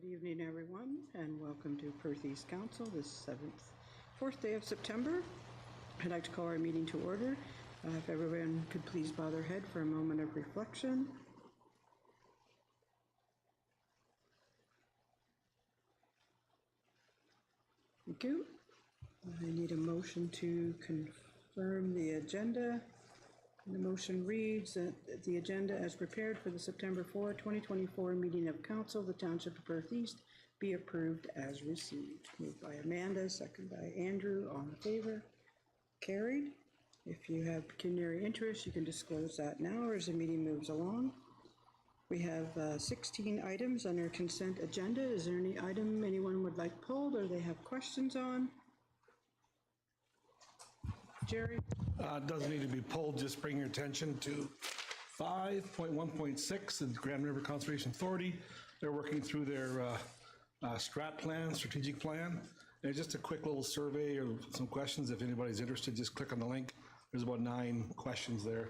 Good evening, everyone, and welcome to Perth East Council, this fourth day of September. I'd like to call our meeting to order. If everyone could please bow their head for a moment of reflection. Thank you. I need a motion to confirm the agenda. The motion reads that the agenda as prepared for the September 4, 2024 meeting of Council of the Township of Perth East be approved as received. Moved by Amanda, second by Andrew. All in favor? Carried. If you have pecuniary interest, you can disclose that now or as the meeting moves along. We have 16 items on our consent agenda. Is there any item anyone would like pulled or they have questions on? Jerry? It doesn't need to be pulled, just bring your attention to 5.1.6, the Grand River Conservation Authority. They're working through their strategic plan. And just a quick little survey or some questions. If anybody's interested, just click on the link. There's about 9 questions there.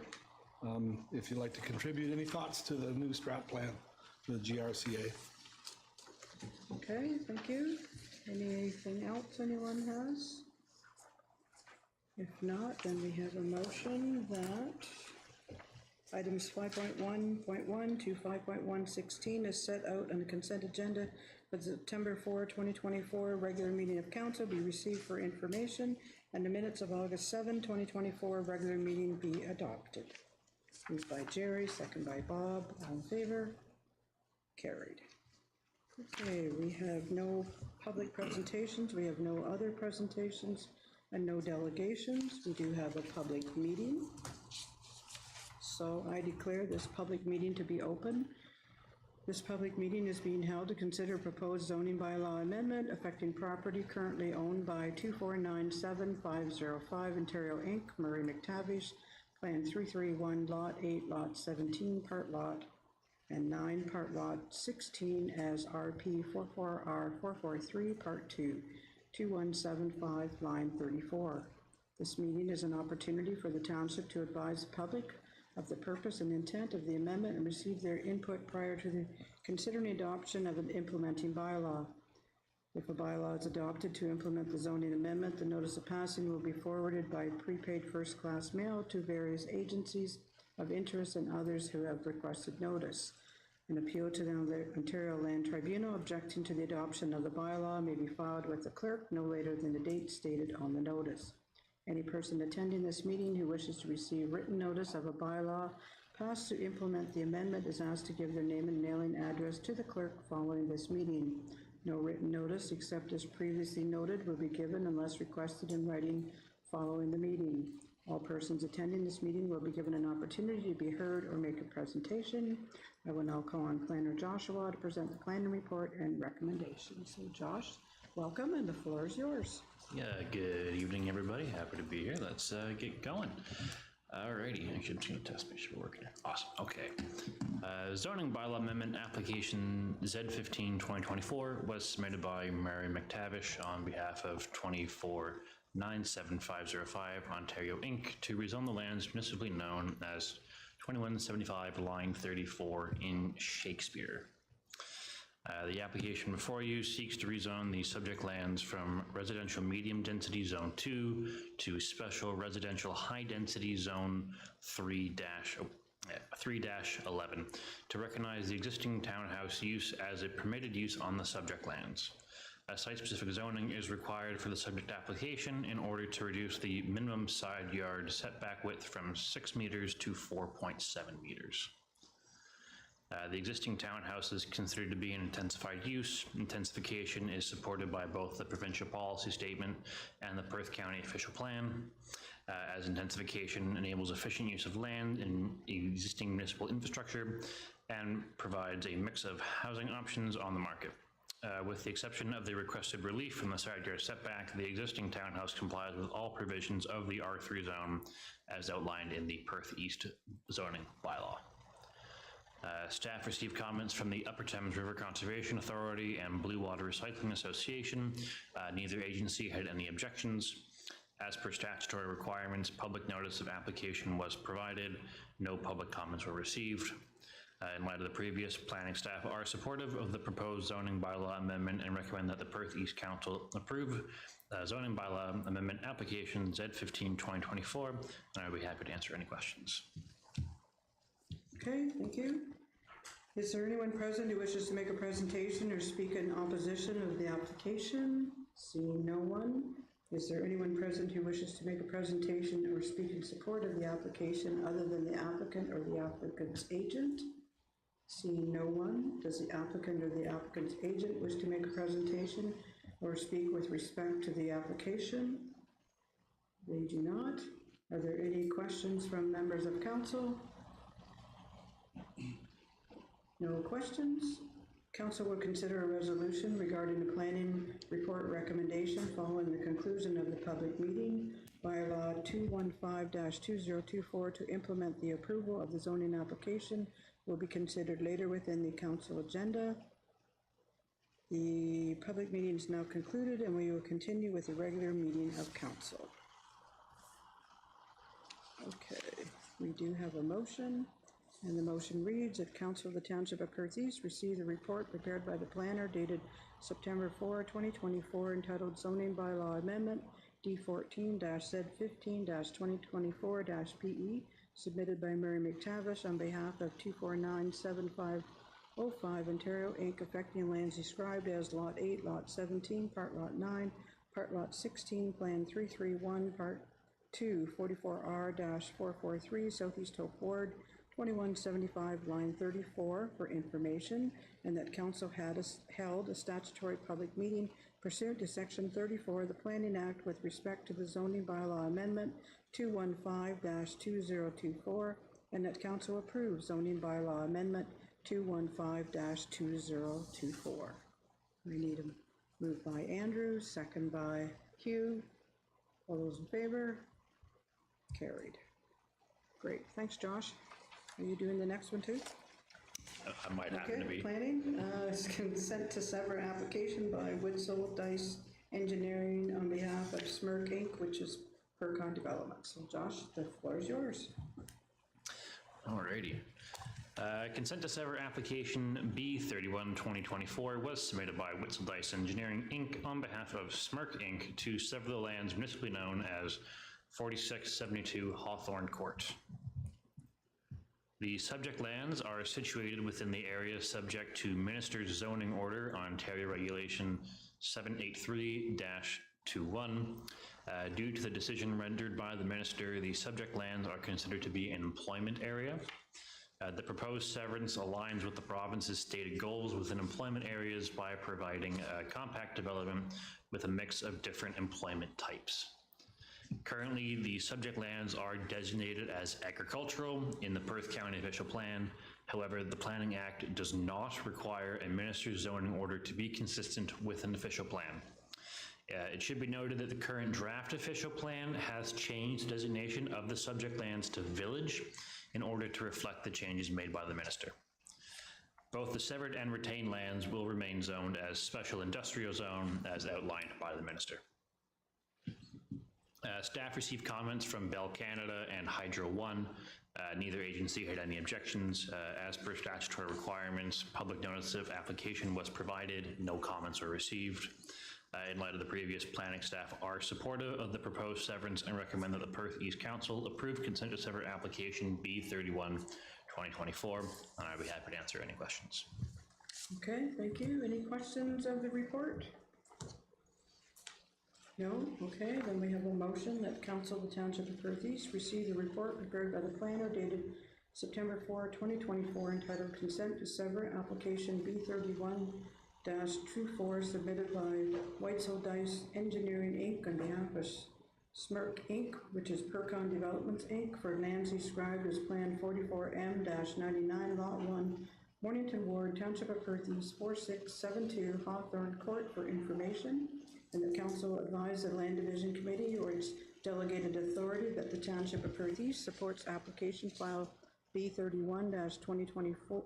If you'd like to contribute, any thoughts to the new strat plan for the GRCA? Okay, thank you. Anything else anyone has? If not, then we have a motion that items 5.1.1 to 5.116 is set out on the consent agenda for the September 4, 2024 regular meeting of council be received for information, and the minutes of August 7, 2024 regular meeting be adopted. Moved by Jerry, second by Bob. All in favor? Carried. Okay, we have no public presentations. We have no other presentations. And no delegations. We do have a public meeting. So I declare this public meeting to be open. This public meeting is being held to consider proposed zoning bylaw amendment affecting property currently owned by 2497505 Ontario Inc., Murray McTavish, Plan 331, Lot 8, Lot 17, Part Lot, and 9, Part Lot 16 as RP 44R443, Part 2. 2175, line 34. This meeting is an opportunity for the Township to advise the public of the purpose and intent of the amendment and receive their input prior to the considering adoption of an implementing bylaw. If a bylaw is adopted to implement the zoning amendment, the notice of passing will be forwarded by prepaid first-class mail to various agencies of interest and others who have requested notice. An appeal to the Ontario Land Tribunal objecting to the adoption of the bylaw may be filed with the clerk no later than the date stated on the notice. Any person attending this meeting who wishes to receive written notice of a bylaw passed to implement the amendment is asked to give their name and mailing address to the clerk following this meeting. No written notice, except as previously noted, will be given unless requested in writing following the meeting. All persons attending this meeting will be given an opportunity to be heard or make a presentation. I will now call on Planner Joshua to present the planning report and recommendations. So Josh, welcome, and the floor is yours. Yeah, good evening, everybody. Happy to be here. Let's get going. Alrighty, actually, I'm just going to test, make sure we're working here. Awesome, okay. Zoning bylaw amendment application Z15-2024 was submitted by Mary McTavish on behalf of 2497505 Ontario Inc. to rezone the lands municipally known as 2175 Line 34 in Shakespeare. The application before you seeks to rezone the subject lands from residential medium density zone 2 to special residential high density zone 3-11 to recognize the existing townhouse use as a permitted use on the subject lands. A site-specific zoning is required for the subject application in order to reduce the minimum side yard setback width from 6 meters to 4.7 meters. The existing townhouse is considered to be an intensified use. Intensification is supported by both the provincial policy statement and the Perth County official plan, as intensification enables efficient use of land in existing municipal infrastructure and provides a mix of housing options on the market. With the exception of the requested relief from the side yard setback, the existing townhouse complies with all provisions of the R3 zone as outlined in the Perth East zoning bylaw. Staff received comments from the Upper Thames River Conservation Authority and Blue Water Recycling Association. Neither agency had any objections. As per statutory requirements, public notice of application was provided. No public comments were received. In light of the previous, planning staff are supportive of the proposed zoning bylaw amendment and recommend that the Perth East Council approve zoning bylaw amendment application Z15-2024, and I'd be happy to answer any questions. Okay, thank you. Is there anyone present who wishes to make a presentation or speak in opposition of the application? Seeing no one. Is there anyone present who wishes to make a presentation or speak in support of the application other than the applicant or the applicant's agent? Seeing no one, does the applicant or the applicant's agent wish to make a presentation or speak with respect to the application? They do not. Are there any questions from members of council? No questions? Council will consider a resolution regarding the planning report recommendation following the conclusion of the public meeting. Bylaw 215-2024 to implement the approval of the zoning application will be considered later within the council agenda. The public meeting is now concluded and we will continue with the regular meeting of council. Okay, we do have a motion. And the motion reads that Council of the Township of Perth East receive the report prepared by the planner dated September 4, 2024, entitled Zoning Bylaw Amendment D14-Z15-2024-PE, submitted by Mary McTavish on behalf of 2497505 Ontario Inc., affecting lands described as Lot 8, Lot 17, Part Lot 9, Part Lot 16, Plan 331, Part 2, 44R-443, Southeast Hope Ward, 2175, line 34, for information, and that council had held a statutory public meeting pursuant to Section 34 of the Planning Act with respect to the zoning bylaw amendment 215-2024, and that council approves zoning bylaw amendment 215-2024. We need a move by Andrew, second by Hugh. All those in favor? Carried. Great, thanks, Josh. Are you doing the next one too? I might happen to be. Planning, consent to sever application by Witzel Dice Engineering on behalf of Smirk Inc., which is Percon Development. So Josh, the floor is yours. Alrighty. Consent to sever application B31-2024 was submitted by Witzel Dice Engineering Inc. on behalf of Smirk Inc. to sever the lands municipally known as 4672 Hawthorne Court. The subject lands are situated within the area subject to Minister's Zoning Order, Ontario Regulation 783-21. Due to the decision rendered by the Minister, the subject lands are considered to be an employment area. The proposed severance aligns with the province's stated goals within employment areas by providing a compact development with a mix of different employment types. Currently, the subject lands are designated as agricultural in the Perth County Official Plan. However, the Planning Act does not require a Minister's Zoning Order to be consistent with an official plan. It should be noted that the current draft official plan has changed designation of the subject lands to village in order to reflect the changes made by the Minister. Both the severed and retained lands will remain zoned as special industrial zone as outlined by the Minister. Staff received comments from Bell Canada and Hydro One. Neither agency had any objections. As per statutory requirements, public notice of application was provided. No comments were received. In light of the previous, planning staff are supportive of the proposed severance and recommend that the Perth East Council approve consent to sever application B31-2024. And I'd be happy to answer any questions. Okay, thank you. Any questions of the report? No? Okay, then we have a motion that Council of the Township of Perth East receive the report prepared by the planner dated September 4, 2024, entitled Consent to Sever Application B31-24, submitted by Whitesell Dice Engineering Inc. on behalf of Smirk Inc., which is Percon Developments Inc., for lands described as Plan 44M-99, Lot 1, Mornington Ward, Township of Perth East, 4672 Hawthorne Court, for information. And the council advised the Land Division Committee or its delegated authority that the Township of Perth East supports application file B31-2024,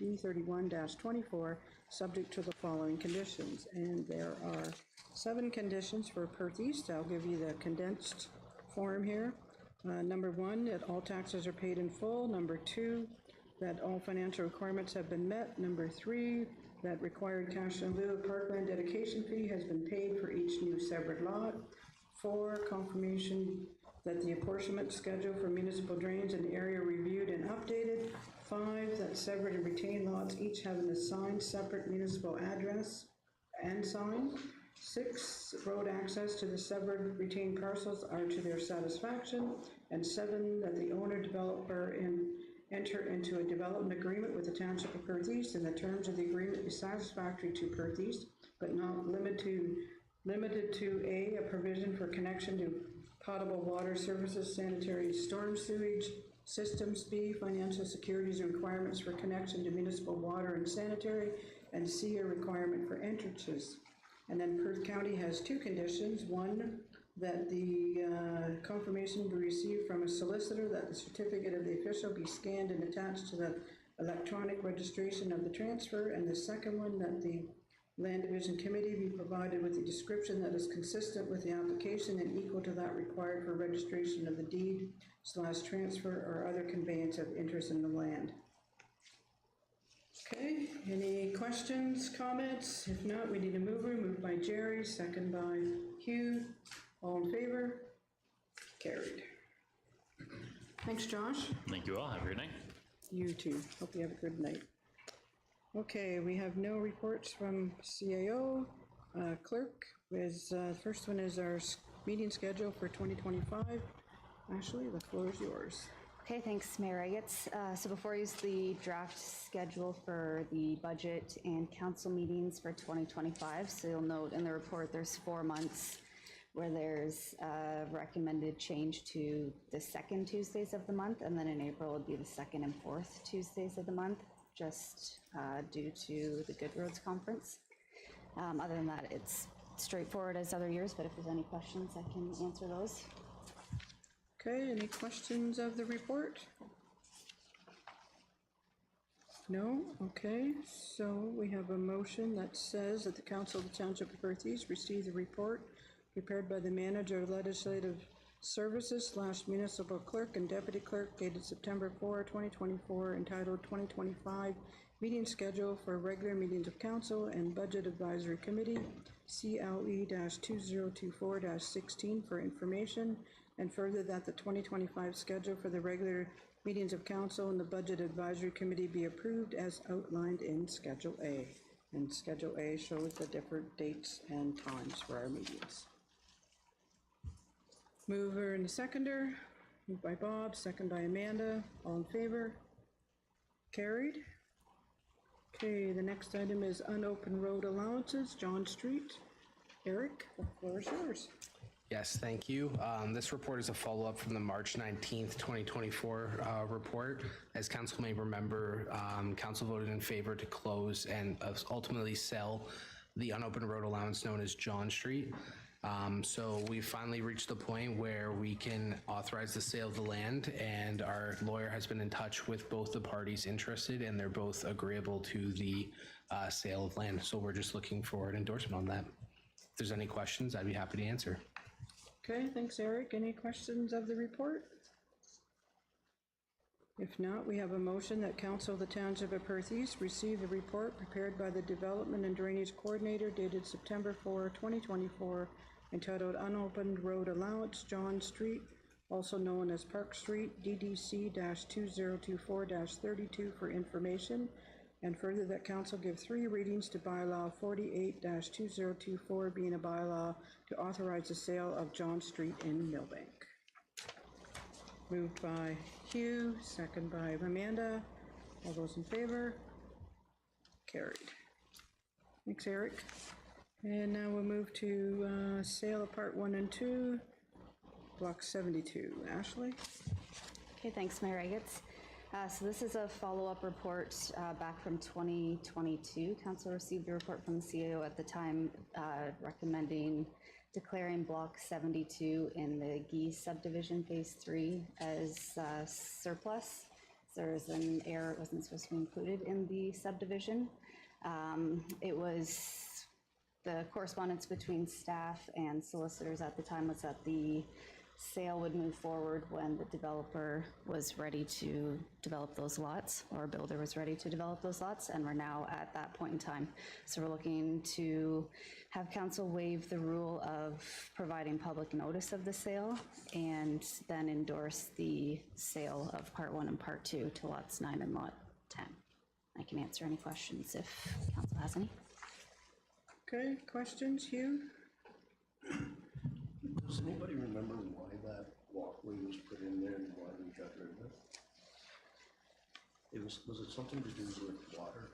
B31-24, subject to the following conditions. And there are 7 conditions for Perth East. I'll give you the condensed form here. Number 1, that all taxes are paid in full. Number 2, that all financial requirements have been met. Number 3, that required cash in lieu of parkland dedication fee has been paid for each new severed lot. 4, confirmation that the apportionment schedule for municipal drains in the area reviewed and updated. 5, that severed and retained lots each have an assigned separate municipal address and sign. 6, road access to the severed retained parcels are to their satisfaction. And 7, that the owner developer enter into a development agreement with the Township of Perth East, and the terms of the agreement be satisfactory to Perth East, but not limited to A provision for connection to potable water services, sanitary storm sewage systems. B, financial securities and requirements for connection to municipal water and sanitary. And C, a requirement for entrances. And then Perth County has 2 conditions. 1, that the confirmation be received from a solicitor, that the certificate of the official be scanned and attached to the electronic registration of the transfer. And the second one, that the Land Division Committee be provided with a description that is consistent with the application and equal to that required for registration of the deed/transfer or other conveyance of interest in the land. Okay, any questions, comments? If not, we need a mover. Moved by Jerry, second by Hugh. All in favor? Carried. Thanks, Josh. Thank you all. Have a great night. You too. Hope you have a good night. Okay, we have no reports from CAO. Clerk, first one is our meeting schedule for 2025. Ashley, the floor is yours. Okay, thanks, Mayor Eggetz. So before you use the draft schedule for the budget and council meetings for 2025. So you'll note in the report there's 4 months where there's a recommended change to the second Tuesdays of the month, and then in April it would be the second and fourth Tuesdays of the month, just due to the Good Roads Conference. Other than that, it's straightforward as other years, but if there's any questions, I can answer those. Okay, any questions of the report? No? Okay, so we have a motion that says that the Council of the Township of Perth East receive the report prepared by the Manager of Legislative Services / Municipal Clerk and Deputy Clerk dated September 4, 2024, entitled 2025 Meeting Schedule for Regular Meetings of Council and Budget Advisory Committee, CLE-2024-16 for information, and further that the 2025 schedule for the regular meetings of Council and the Budget Advisory Committee be approved as outlined in Schedule A. And Schedule A shows the different dates and times for our meetings. Mover and seconder, moved by Bob, second by Amanda. All in favor? Carried. Okay, the next item is unopened road allowances, John Street. Eric, the floor is yours. Yes, thank you. This report is a follow-up from the March 19th, 2024 report. As council may remember, council voted in favor to close and ultimately sell the unopened road allowance known as John Street. So we finally reached the point where we can authorize the sale of the land, and our lawyer has been in touch with both the parties interested, and they're both agreeable to the sale of land. So we're just looking for an endorsement on that. If there's any questions, I'd be happy to answer. Okay, thanks, Eric. Any questions of the report? If not, we have a motion that Council of the Township of Perth East receive the report prepared by the Development and Drainage Coordinator dated September 4, 2024, entitled Unopened Road Allowance, John Street, also known as Park Street, DDC-2024-32 for information, and further that Council give 3 readings to bylaw 48-2024, being a bylaw to authorize the sale of John Street in Millbank. Moved by Hugh, second by Amanda. All those in favor? Carried. Thanks, Eric. And now we'll move to sale of Part 1 and 2, Block 72. Ashley? Okay, thanks, Mayor Eggetz. So this is a follow-up report back from 2022. Council received a report from the CAO at the time recommending declaring Block 72 in the Geese subdivision Phase 3 as surplus. There was an error, it wasn't supposed to be included in the subdivision. It was the correspondence between staff and solicitors at the time was that the sale would move forward when the developer was ready to develop those lots, or a builder was ready to develop those lots, and we're now at that point in time. So we're looking to have council waive the rule of providing public notice of the sale and then endorse the sale of Part 1 and Part 2 to lots 9 and lot 10. I can answer any questions if council has any. Okay, questions, Hugh? Does anybody remember why that walkway was put in there and why we got rid of it? Was it something to do with water?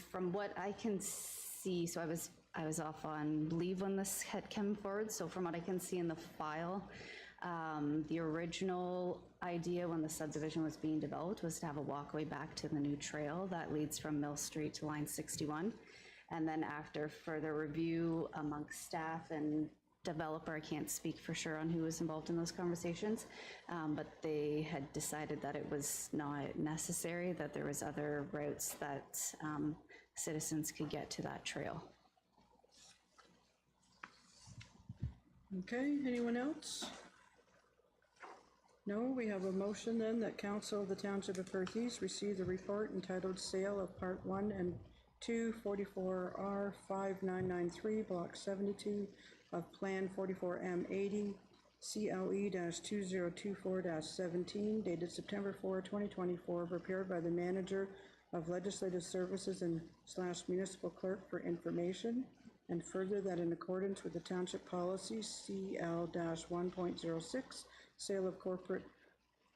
From what I can see, so I was off on leave when this had come forward, so from what I can see in the file, the original idea when the subdivision was being developed was to have a walkway back to the new trail that leads from Mill Street to line 61. And then after further review amongst staff and developer, I can't speak for sure on who was involved in those conversations, but they had decided that it was not necessary, that there was other routes that citizens could get to that trail. Okay, anyone else? No, we have a motion then that Council of the Township of Perth East receive the report entitled Sale of Part 1 and 2, 44R 5993, Block 72 of Plan 44M80, CLE-2024-17, dated September 4, 2024, prepared by the Manager of Legislative Services and / Municipal Clerk for information, and further that in accordance with the Township Policy CL-1.06, Sale of Corporate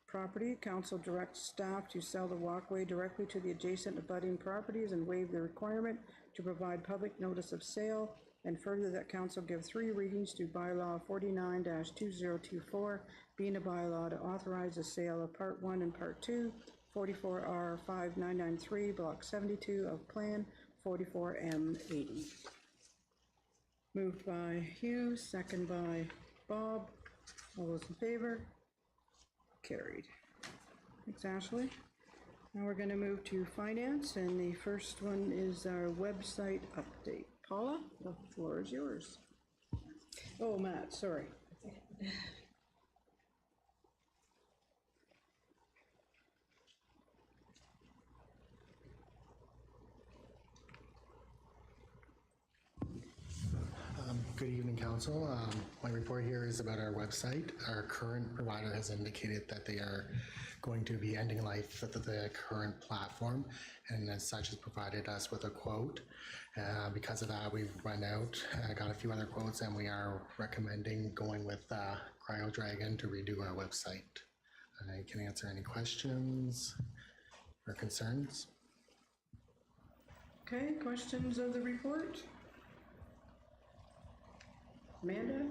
Property, Council directs staff to sell the walkway directly to the adjacent abutting properties and waive the requirement to provide public notice of sale, and further that Council give 3 readings to Bylaw 49-2024, being a bylaw to authorize the sale of Part 1 and Part 2, 44R 5993, Block 72 of Plan 44M80. Moved by Hugh, second by Bob. All those in favor? Carried. Thanks, Ashley. Now we're going to move to finance, and the first one is our website update. Paula, the floor is yours. Oh, Matt, sorry. Good evening, Council. My report here is about our website. Our current provider has indicated that they are going to be ending life with the current platform, and as such has provided us with a quote. Because of that, we've run out, got a few other quotes, and we are recommending going with Cryo Dragon to redo our website. I can answer any questions or concerns. Okay, questions of the report? Amanda?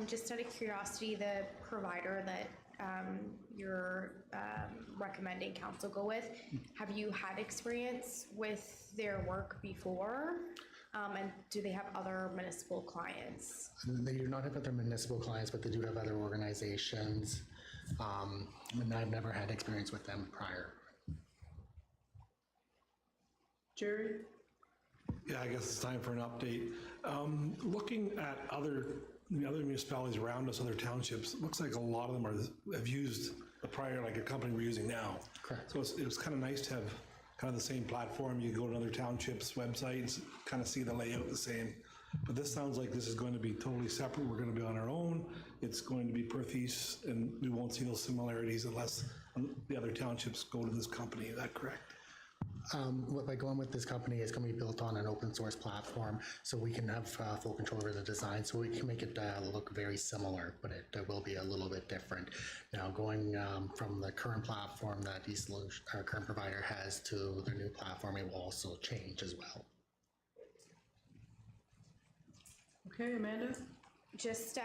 Just out of curiosity, the provider that you're recommending council go with, have you had experience with their work before? And do they have other municipal clients? They do not have other municipal clients, but they do have other organizations. And I've never had experience with them prior. Jerry? Yeah, I guess it's time for an update. Looking at other municipalities around us, other townships, it looks like a lot of them have used the prior, like a company we're using now. Correct. So it was kind of nice to have kind of the same platform. You go to other townships' websites, kind of see the layout the same. But this sounds like this is going to be totally separate. We're going to be on our own. It's going to be Perth East, and we won't see those similarities unless the other townships go to this company. Is that correct? By going with this company, it's going to be built on an open source platform, so we can have full control over the design, so we can make it look very similar, but it will be a little bit different. Now, going from the current platform that our current provider has to their new platform, it will also change as well. Okay, Amanda? Just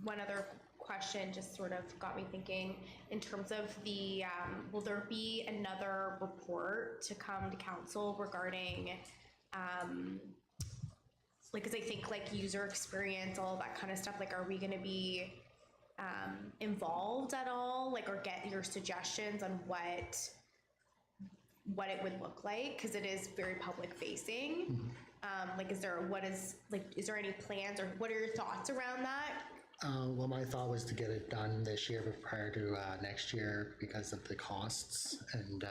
one other question just sort of got me thinking in terms of the, will there be another report to come to council regarding, like, cause I think like user experience, all that kind of stuff, like, are we gonna be involved at all? Like, or get your suggestions on what it would look like? Cause it is very public facing. Like, is there any plans, or what are your thoughts around that? Well, my thought was to get it done this year, but prior to next year because of the costs, and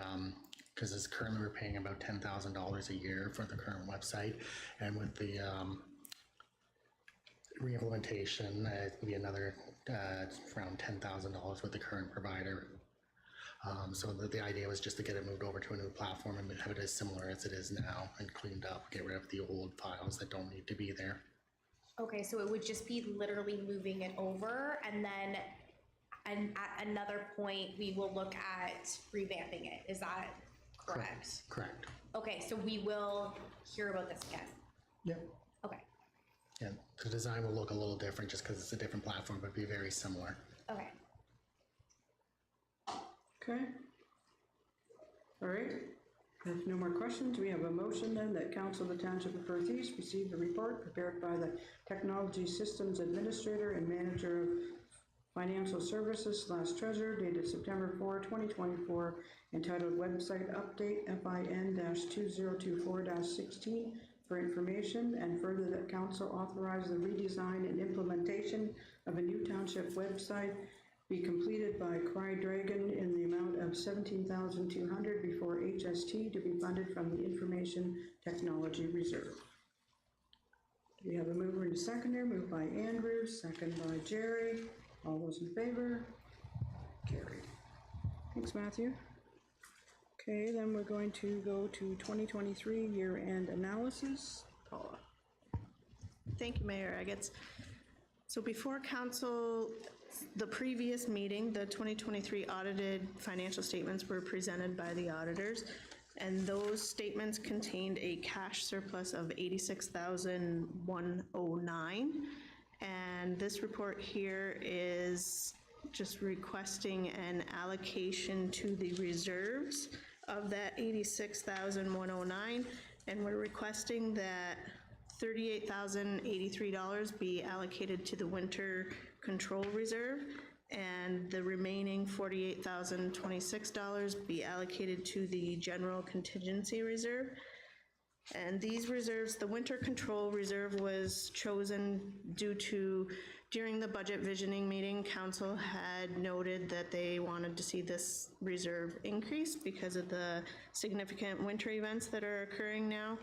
because it's currently we're paying about $10,000 a year for the current website, and with the re-implementation, it will be another around $10,000 with the current provider. So the idea was just to get it moved over to a new platform and have it as similar as it is now and cleaned up, get rid of the old files that don't need to be there. Okay, so it would just be literally moving it over, and then at another point, we will look at revamping it. Is that correct? Correct. Okay, so we will hear about this again. Yep. Okay, Yeah, the design will look a little different just because it's a different platform, but be very similar. okay. Okay. All right. If no more questions, we have a motion then that Council of the Township of Perth East receive the report prepared by the Technology Systems Administrator and Manager of Financial Services / Treasurer dated September 4, 2024, entitled Website Update FIN-2024-16 for information, and further that Council authorize the redesign and implementation of a new township website be completed by Cry Dragon in the amount of $17,200 before HST to be funded from the Information Technology Reserve. Do we have a mover and a seconder? Moved by Andrew, second by Jerry. All those in favor? Carried. Thanks, Matthew. Okay, then we're going to go to 2023 year-end analysis. Paula. Thank you, Mayor Agates. So before council, the previous meeting, the 2023 audited financial statements were presented by the auditors, and those statements contained a cash surplus of $86,109. And this report here is just requesting an allocation to the reserves of that $86,109, and we're requesting that $38,083 be allocated to the winter control reserve, and the remaining $48,026 be allocated to the general contingency reserve. And these reserves, the winter control reserve was chosen due to, during the budget visioning meeting, council had noted that they wanted to see this reserve increase because of the significant winter events that are occurring now.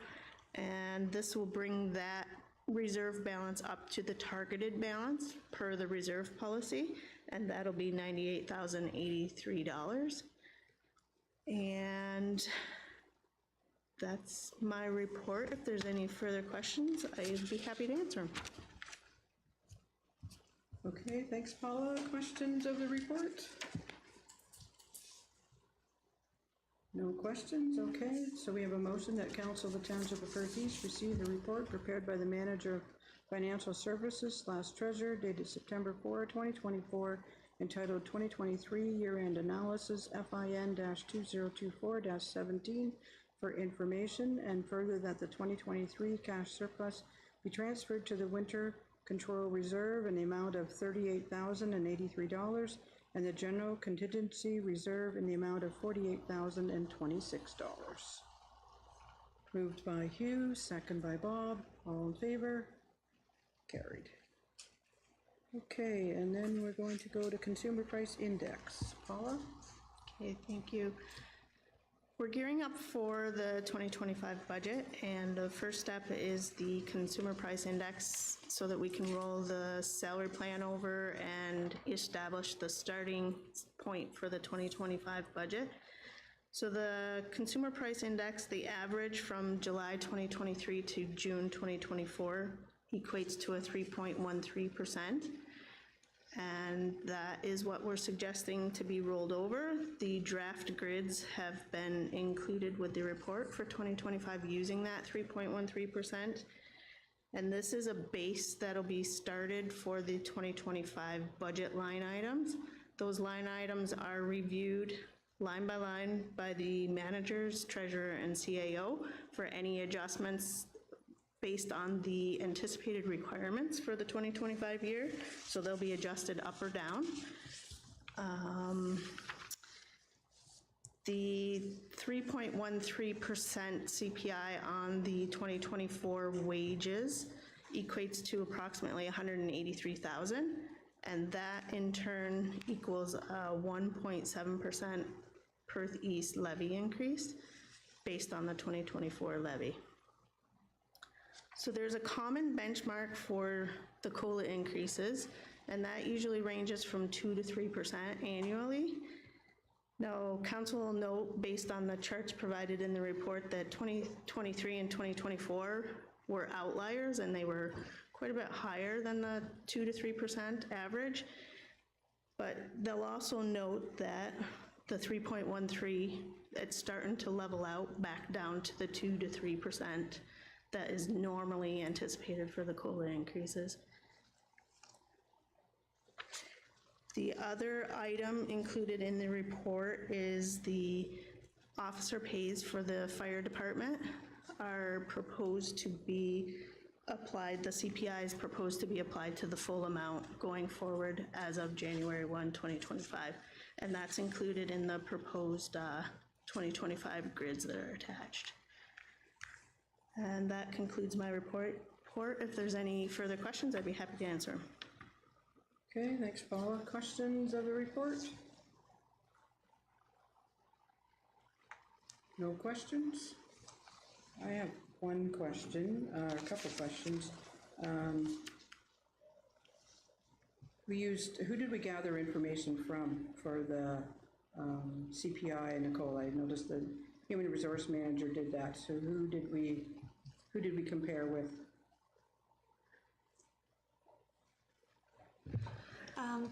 And this will bring that reserve balance up to the targeted balance per the reserve policy, and that'll be $98,083. And that's my report. If there's any further questions, I'd be happy to answer them. Okay, thanks, Paula. Questions of the report? No questions, okay. So we have a motion that Council of the Township of Perth East receive the report prepared by the Manager of Financial Services / Treasurer dated September 4, 2024, entitled 2023 Year-End Analysis FIN-2024-17 for information, and further that the 2023 cash surplus be transferred to the Winter Control Reserve in the amount of $38,083 and the General Contingency Reserve in the amount of $48,026. Moved by Hugh, second by Bob. All in favor? Carried. Okay, and then we're going to go to Consumer Price Index. Paula? Okay, thank you. We're gearing up for the 2025 budget, and the first step is the Consumer Price Index so that we can roll the salary plan over and establish the starting point for the 2025 budget. So the Consumer Price Index, the average from July 2023 to June 2024 equates to a 3.13%. And that is what we're suggesting to be rolled over. The draft grids have been included with the report for 2025 using that 3.13%. And this is a base that'll be started for the 2025 budget line items. Those line items are reviewed line by line by the managers, treasurer, and CAO for any adjustments based on the anticipated requirements for the 2025 year, so they'll be adjusted up or down. The 3.13% CPI on the 2024 wages equates to approximately 183,000, and that in turn equals a 1.7% Perth East levy increase based on the 2024 levy. So there's a common benchmark for the COLA increases, and that usually ranges from 2 to 3% annually. Now, council will note, based on the charts provided in the report, that 2023 and 2024 were outliers, and they were quite a bit higher than the 2 to 3% average. But they'll also note that the 3.13, it's starting to level out back down to the 2 to 3% that is normally anticipated for the COLA increases. The other item included in the report is the officer pays for the fire department are proposed to be applied, the CPI is proposed to be applied to the full amount going forward as of January 1, 2025. And that's included in the proposed 2025 grids that are attached. And that concludes my report. If there's any further questions, I'd be happy to answer them. Okay, thanks, Paula. Questions of the report? No questions? I have one question, a couple questions. Who did we gather information from for the CPI and the COLA? I noticed the human resource manager did that. So who did we compare with?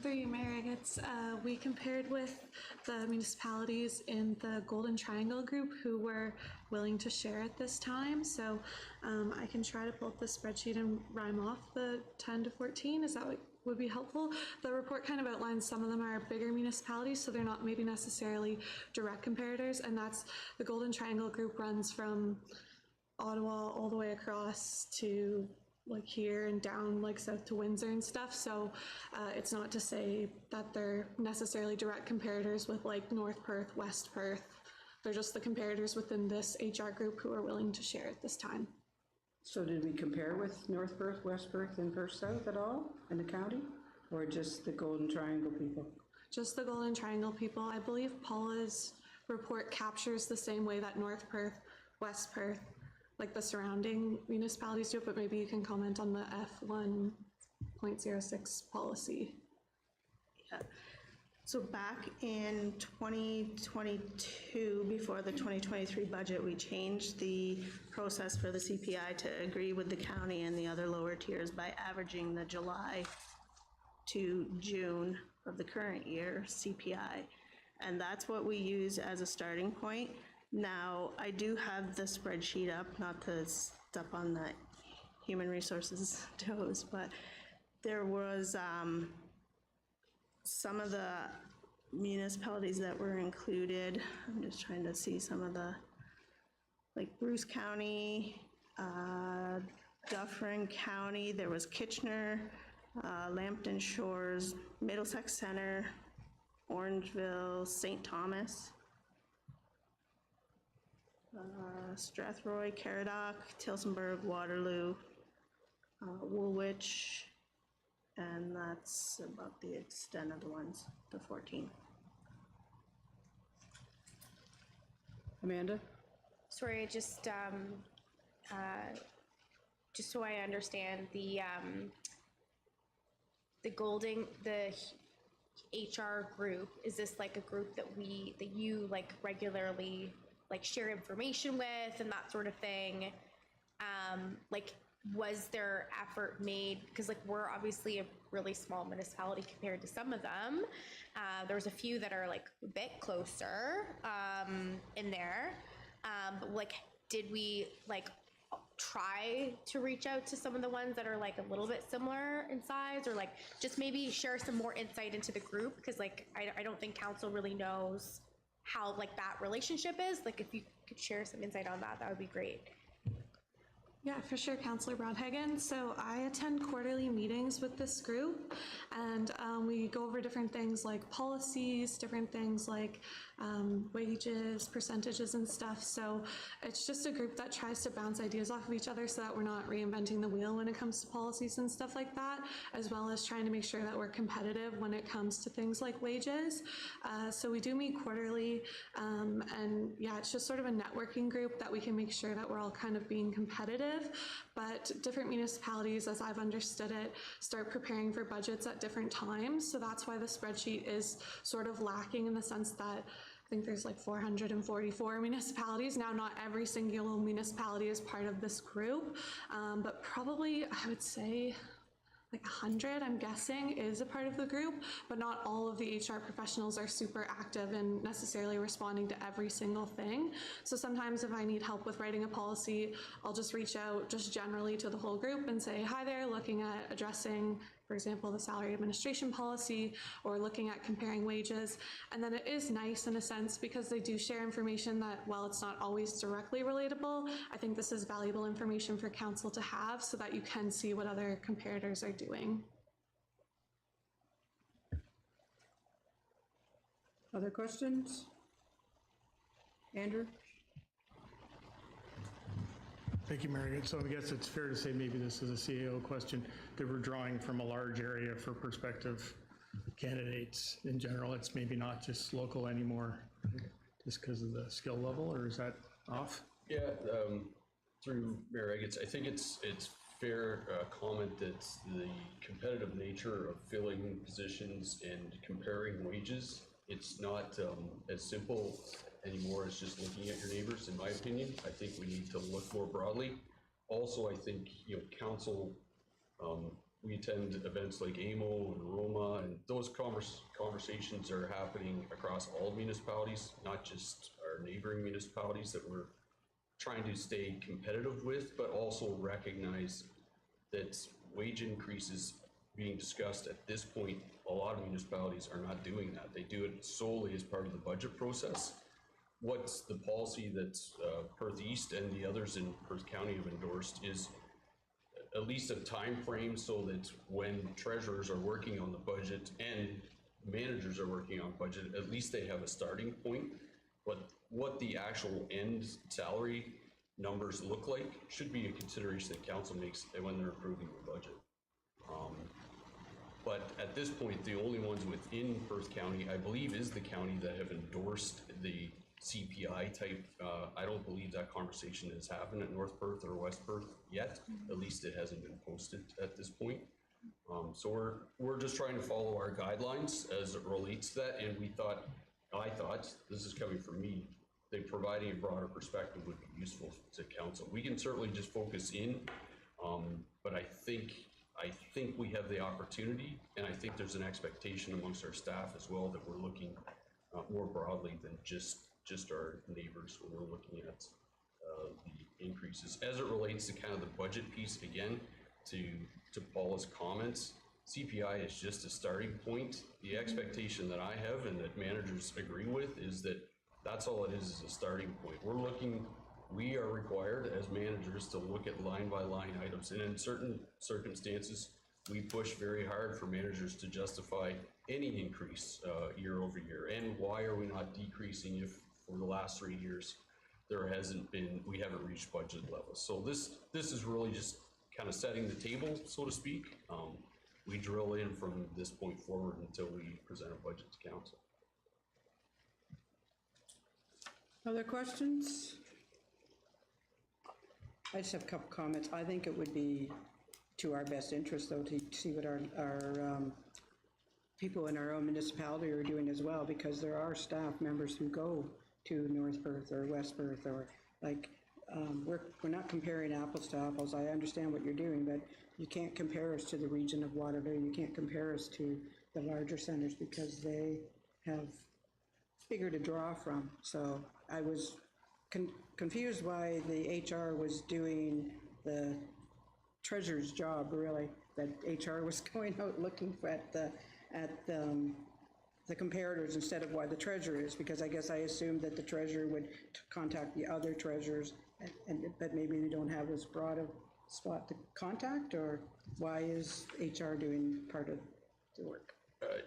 Through you, Mayor Agates, we compared with the municipalities in the Golden Triangle group who were willing to share at this time. So I can try to pull up the spreadsheet and rhyme off the 10 to 14. Is that what would be helpful? The report kind of outlines some of them are bigger municipalities, so they're not maybe necessarily direct comparators. And that's the Golden Triangle group runs from Ottawa all the way across to like here and down like south to Windsor and stuff. So it's not to say that they're necessarily direct comparators with like North Perth, West Perth. They're just the comparators within this HR group who are willing to share at this time. So did we compare with North Perth, West Perth, and Perth South at all in the county? Or just the Golden Triangle people? Just the Golden Triangle people. I believe Paula's report captures the same way that North Perth, West Perth, like the surrounding municipalities do it, but maybe you can comment on the F1.06 policy. Yeah. So back in 2022, before the 2023 budget, we changed the process for the CPI to agree with the county and the other lower tiers by averaging the July to June of the current year CPI. And that's what we use as a starting point. Now, I do have the spreadsheet up, not to step on the human resources toes, but there was some of the municipalities that were included. I'm just trying to see some of the, like Bruce County, Dufferin County, there was Kitchener, Lambton Shores, Middlesex Center, Orangeville, St. Thomas, Strathroy, Caradoc, Tillsonburg, Waterloo, Woolwich, and that's about the extent of the ones, the 14. Amanda? Sorry, just so I understand, the HR group, is this like a group that you like regularly like share information with and that sort of thing? Like, was there effort made, because like we're obviously a really small municipality compared to some of them. There's a few that are like a bit closer in there, but like did we like try to reach out to some of the ones that are like a little bit similar in size, or like just maybe share some more insight into the group, because like I don't think council really knows how like that relationship is. Like if you could share some insight on that, that would be great. Yeah, for sure, Councillor Brownhagen. So I attend quarterly meetings with this group, and we go over different things like policies, different things like wages, percentages and stuff. So it's just a group that tries to bounce ideas off of each other so that we're not reinventing the wheel when it comes to policies and stuff like that, as well as trying to make sure that we're competitive when it comes to things like wages. So we do meet quarterly, and yeah, it's just sort of a networking group that we can make sure that we're all kind of being competitive. But different municipalities, as I've understood it, start preparing for budgets at different times. So that's why the spreadsheet is sort of lacking in the sense that I think there's like 444 municipalities. Now, not every single municipality is part of this group, but probably I would say like 100, I'm guessing, is a part of the group, but not all of the HR professionals are super active and necessarily responding to every single thing. So sometimes if I need help with writing a policy, I'll just reach out just generally to the whole group and say, hi there, looking at addressing, for example, the salary administration policy, or looking at comparing wages. And then it is nice in a sense because they do share information that, while it's not always directly relatable, I think this is valuable information for council to have so that you can see what other comparators are doing. Other questions? Andrew? Thank you, Marion. So I guess it's fair to say maybe this is a CAO question, that we're drawing from a large area for prospective candidates in general. It's maybe not just local anymore, just because of the skill level, or is that off? Yeah, through Mayor Eggetts, I think it's fair comment that the competitive nature of filling positions and comparing wages, it's not as simple anymore as just looking at your neighbors, in my opinion. I think we need to look more broadly. Also, I think, council, we attend events like AMO and Roma, and those conversations are happening across all municipalities, not just our neighboring municipalities that we're trying to stay competitive with, but also recognize that wage increases being discussed at this point, a lot of municipalities are not doing that. They do it solely as part of the budget process. What's the policy that Perth East and the others in Perth County have endorsed is at least a time frame so that when treasurers are working on the budget and managers are working on budget, at least they have a starting point. But what the actual end salary numbers look like should be a consideration that council makes when they're approving the budget. But at this point, the only ones within Perth County, I believe, is the county that have endorsed the CPI type. I don't believe that conversation has happened at North Perth or West Perth yet. At least it hasn't been posted at this point. So we're just trying to follow our guidelines as it relates to that. And I thought, this is coming from me, that providing a broader perspective would be useful to council. We can certainly just focus in, but I think we have the opportunity, and I think there's an expectation amongst our staff as well that we're looking more broadly than just our neighbors when we're looking at the increases. As it relates to kind of the budget piece, again, to Paula's comments, CPI is just a starting point. The expectation that I have and that managers agree with is that that's all it is a starting point. We are required as managers to look at line by line items, and in certain circumstances, we push very hard for managers to justify any increase year over year. And why are we not decreasing if for the last 3 years we haven't reached budget levels? So this is really just kind of setting the table, so to speak. We drill in from this point forward until we present a budget to council. Other questions? I just have a couple comments. I think it would be to our best interest, though, to see what our people in our own municipality are doing as well, because there are staff members who go to North Perth or West Perth, or like, we're not comparing apples to apples. I understand what you're doing, but you can't compare us to the region of Waterloo. You can't compare us to the larger centers because they have bigger to draw from. So I was confused why the HR was doing the treasurer's job, really, that HR was going out looking at the comparators instead of why the treasurer is, because I guess I assumed that the treasurer would contact the other treasurers, but maybe they don't have as broad a spot to contact, or why is HR doing part of the work?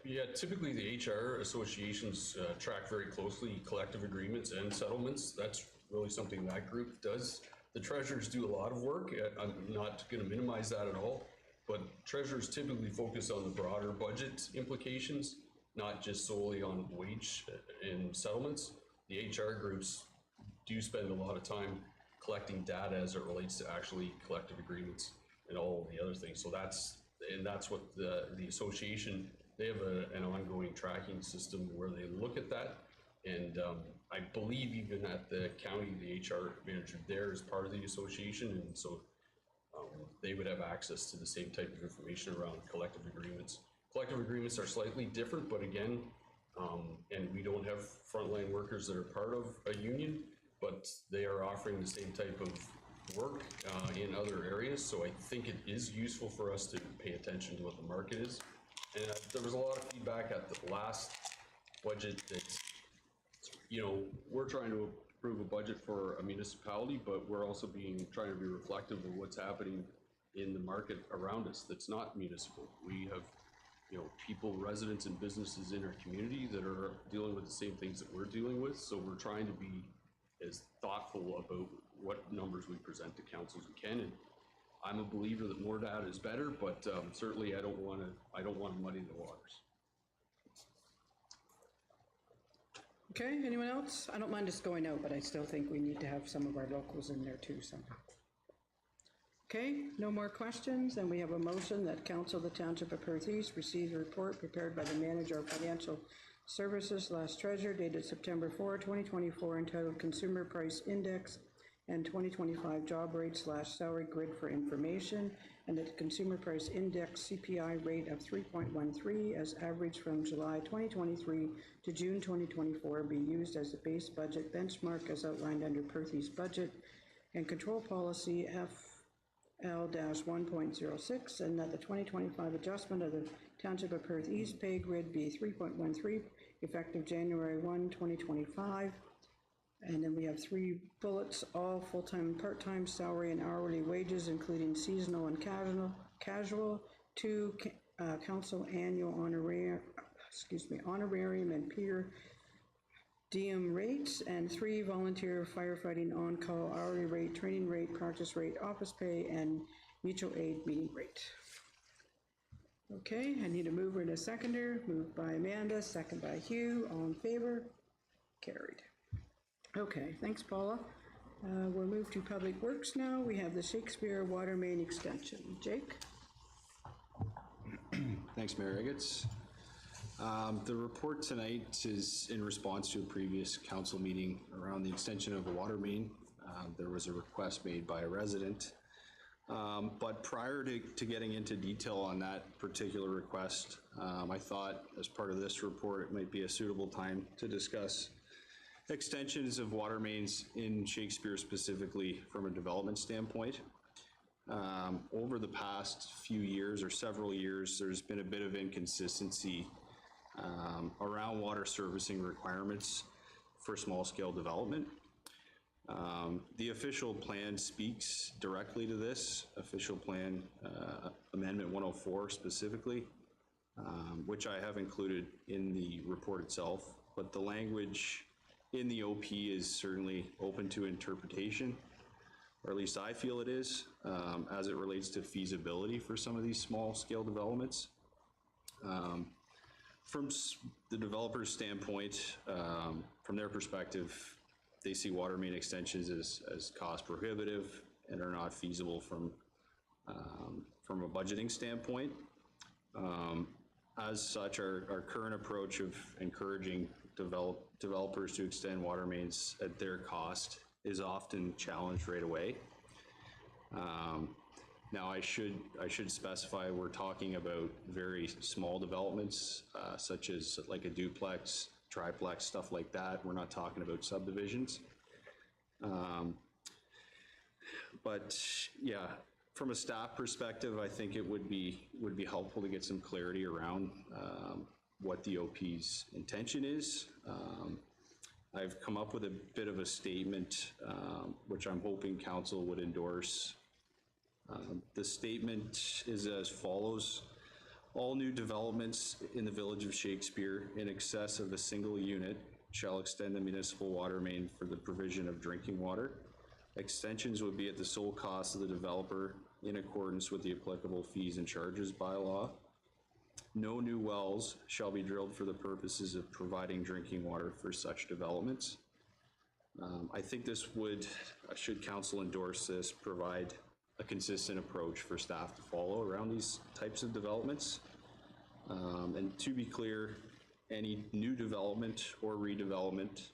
Yeah, typically the HR associations track very closely collective agreements and settlements. That's really something that group does. The treasurers do a lot of work. I'm not going to minimize that at all, but treasurers typically focus on the broader budget implications, not just solely on wage and settlements. The HR groups do spend a lot of time collecting data as it relates to actually collective agreements and all of the other things. So that's what the association, they have an ongoing tracking system where they look at that. And I believe even at the county, the HR manager there is part of the association. And so they would have access to the same type of information around collective agreements. Collective agreements are slightly different, but again, and we don't have frontline workers that are part of a union, but they are offering the same type of work in other areas. So I think it is useful for us to pay attention to what the market is. And there was a lot of feedback at the last budget that, you know, we're trying to approve a budget for a municipality, but we're also trying to be reflective of what's happening in the market around us that's not municipal. We have, you know, people, residents and businesses in our community that are dealing with the same things that we're dealing with. So we're trying to be as thoughtful about what numbers we present to council as we can. And I'm a believer that more data is better, but certainly I don't want to muddy the waters. Okay, anyone else? I don't mind us going out, but I still think we need to have some of our locals in there too somehow. Okay, no more questions, and we have a motion that Council of the Township of Perth East receives a report prepared by the Manager of Financial Services / Treasurer dated September 4, 2024, entitled Consumer Price Index and 2025 Job Rate / Salary Grid for Information, and that the Consumer Price Index CPI rate of 3.13 as averaged from July 2023 to June 2024 be used as the base budget benchmark as outlined under Perth East Budget and Control Policy FL-1.06, and that the 2025 adjustment of the Township of Perth East pay grid be 3.13 effective January 1, 2025. And then we have 3 bullets, all full-time and part-time salary and hourly wages, including seasonal and casual, 2 council annual honorarium and peer diem rates, and 3 volunteer firefighting on-call hourly rate, training rate, practice rate, office pay, and mutual aid meeting rate. Okay, I need a mover and a seconder. Moved by Amanda, second by Hugh. All in favor? Carried. Okay, thanks, Paula. We'll move to Public Works now. We have the Shakespeare Water Main Extension. Jake? Thanks, Mayor Eggets. The report tonight is in response to a previous council meeting around the extension of a water main. There was a request made by a resident. But prior to getting into detail on that particular request, I thought as part of this report it might be a suitable time to discuss extensions of water mains in Shakespeare, specifically from a development standpoint. Over the past few years or several years, there's been a bit of inconsistency around water servicing requirements for small-scale development. The official plan speaks directly to this, official plan amendment 104 specifically, which I have included in the report itself, but the language in the OP is certainly open to interpretation, or at least I feel it is, as it relates to feasibility for some of these small-scale developments. From the developer's standpoint, from their perspective, they see water main extensions as cost prohibitive and are not feasible from a budgeting standpoint. As such, our current approach of encouraging developers to extend water mains at their cost is often challenged right away. Now, I should specify we're talking about very small developments, such as like a duplex, triplex, stuff like that. We're not talking about subdivisions. But yeah, from a staff perspective, I think it would be helpful to get some clarity around what the OP's intention is. I've come up with a bit of a statement, which I'm hoping council would endorse. The statement is as follows. All new developments in the Village of Shakespeare in excess of a single unit shall extend the municipal water main for the provision of drinking water. Extensions would be at the sole cost of the developer in accordance with the applicable fees and charges bylaw. No new wells shall be drilled for the purposes of providing drinking water for such developments. I think this would, should council endorse this, provide a consistent approach for staff to follow around these types of developments. And to be clear, any new development or redevelopment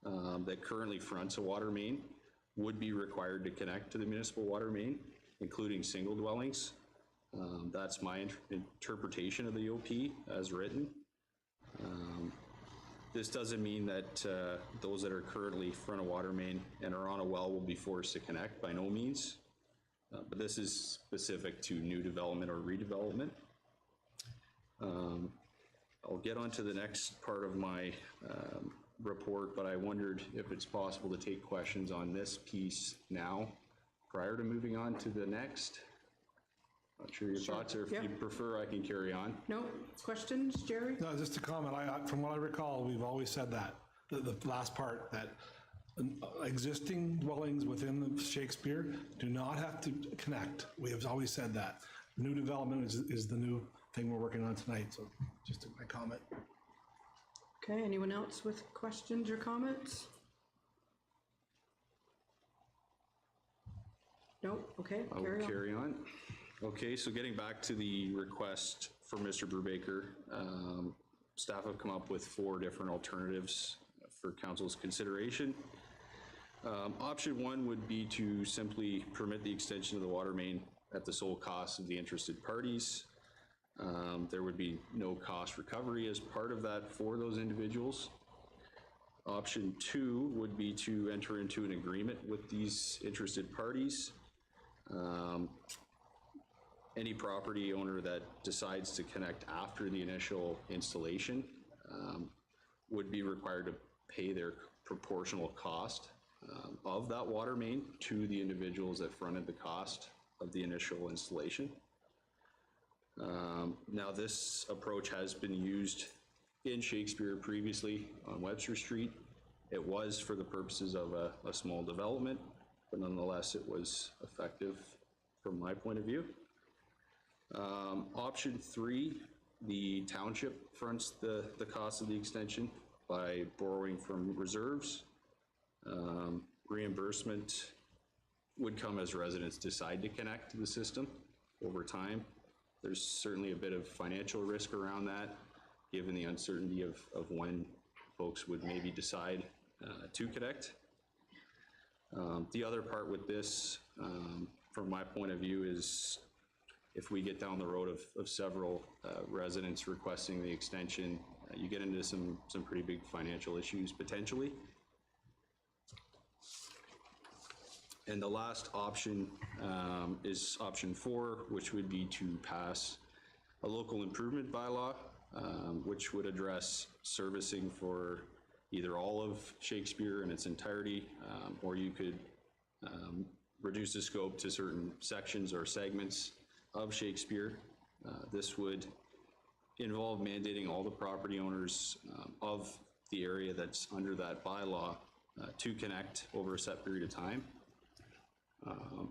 that currently fronts a water main would be required to connect to the municipal water main, including single dwellings. That's my interpretation of the OP as written. This doesn't mean that those that are currently front a water main and are on a well will be forced to connect, by no means. But this is specific to new development or redevelopment. I'll get on to the next part of my report, but I wondered if it's possible to take questions on this piece now prior to moving on to the next. Not sure your thoughts, or if you prefer, I can carry on. No, questions, Jerry? No, just a comment. From what I recall, we've always said that, the last part, that existing dwellings within the Shakespeare do not have to connect. We have always said that. New development is the new thing we're working on tonight, so just my comment. Okay, anyone else with questions or comments? No, okay, I'll carry on. Okay, so getting back to the request for Mr. Brubaker, staff have come up with 4 different alternatives for council's consideration. Option 1 would be to simply permit the extension of the water main at the sole cost of the interested parties. There would be no cost recovery as part of that for those individuals. Option 2 would be to enter into an agreement with these interested parties. Any property owner that decides to connect after the initial installation would be required to pay their proportional cost of that water main to the individuals that fronted the cost of the initial installation. Now, this approach has been used in Shakespeare previously on Webster Street. It was for the purposes of a small development, but nonetheless, it was effective from my point of view. Option 3, the township fronts the cost of the extension by borrowing from reserves. Reimbursement would come as residents decide to connect to the system over time. There's certainly a bit of financial risk around that, given the uncertainty of when folks would maybe decide to connect. The other part with this, from my point of view, is if we get down the road of several residents requesting the extension, you get into some pretty big financial issues potentially. And the last option is option 4, which would be to pass a local improvement bylaw, which would address servicing for either all of Shakespeare in its entirety, or you could reduce the scope to certain sections or segments of Shakespeare. This would involve mandating all the property owners of the area that's under that bylaw to connect over a set period of time.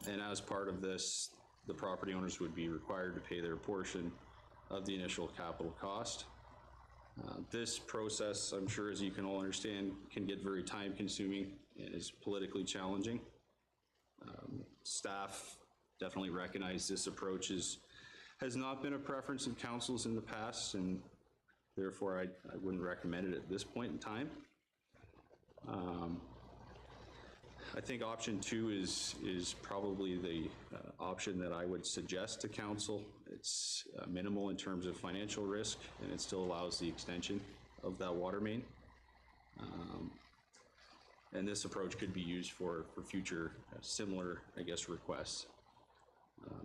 And as part of this, the property owners would be required to pay their portion of the initial capital cost. This process, I'm sure, as you can all understand, can get very time consuming and is politically challenging. Staff definitely recognize this approach has not been a preference of councils in the past, and therefore I wouldn't recommend it at this point in time. I think option 2 is probably the option that I would suggest to council. It's minimal in terms of financial risk, and it still allows the extension of that water main. And this approach could be used for future similar, I guess, requests.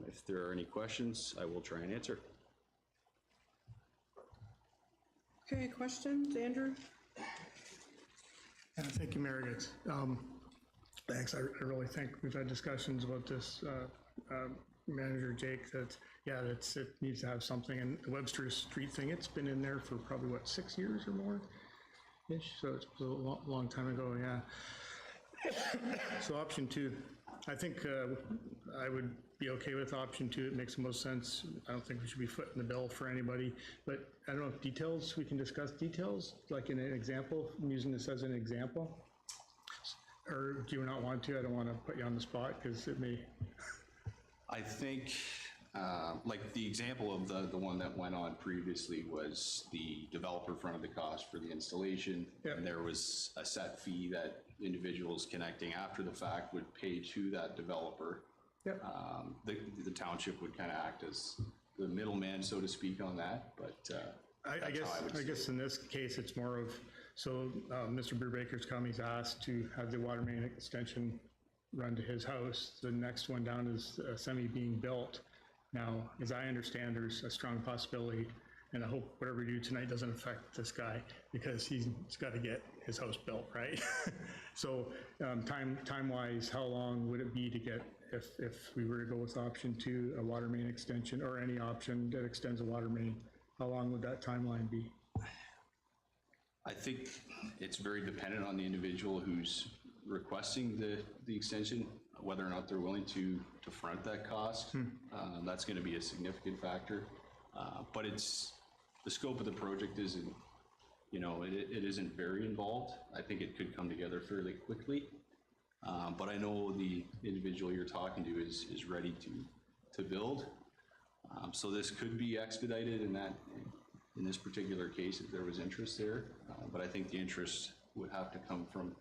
If there are any questions, I will try and answer. Okay, questions, Andrew? Thank you, Mayor Gates. Thanks. I really think we've had discussions about this, Manager Jake, that yeah, it needs to have something. And the Webster Street thing, it's been in there for probably, what, 6 years or more-ish? So it's a long time ago, yeah. So option 2, I think I would be okay with option 2. It makes the most sense. I don't think we should be footing the bill for anybody. But I don't know if details, we can discuss details, like in an example. I'm using this as an example. Or do you not want to? I don't want to put you on the spot because it may. I think, like the example of the one that went on previously was the developer fronted the cost for the installation. Yep. And there was a set fee that individuals connecting after the fact would pay to that developer. Yep. The township would kind of act as the middleman, so to speak, on that, but I guess in this case, it's more of, so Mr. Brubaker's come, he's asked to have the water main extension run to his house. The next one down is a semi being built. Now, as I understand, there's a strong possibility, and I hope whatever we do tonight doesn't affect this guy, because he's got to get his house built, right? So time-wise, how long would it be to get, if we were to go with option 2, a water main extension, or any option that extends a water main, how long would that timeline be? I think it's very dependent on the individual who's requesting the extension, whether or not they're willing to front that cost. That's going to be a significant factor. But the scope of the project isn't, it isn't very involved. I think it could come together fairly quickly. But I know the individual you're talking to is ready to build. So this could be expedited in this particular case if there was interest there. But I think the interest would have to come from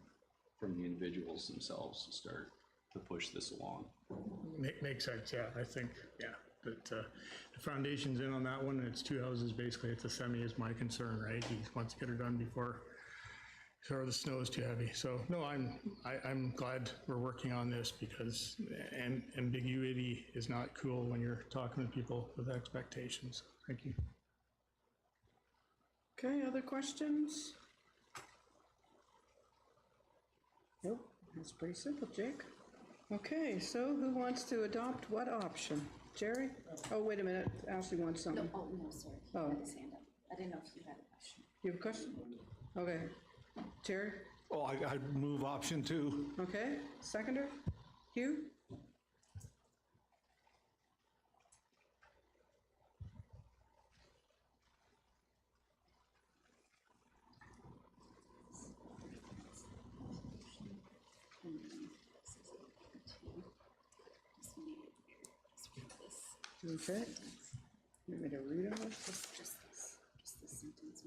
the individuals themselves to start to push this along. Makes sense, yeah, I think, yeah. But the foundation's in on that one, and it's 2 houses, basically. It's a semi is my concern, right? He wants to get it done before the snow is too heavy. So, no, I'm glad we're working on this, because ambiguity is not cool when you're talking to people with expectations. Thank you. Okay, other questions? Nope, that's pretty simple, Jake. Okay, so who wants to adopt what option? Jerry? Oh, wait a minute, Ashley wants something. Oh, no, sorry. He Oh. had his hand up. I didn't know if you had a question. You have a question? Okay. Jerry? Oh, I move option 2. Okay, seconder? Hugh? Okay. You want me to read it? Just this sentence.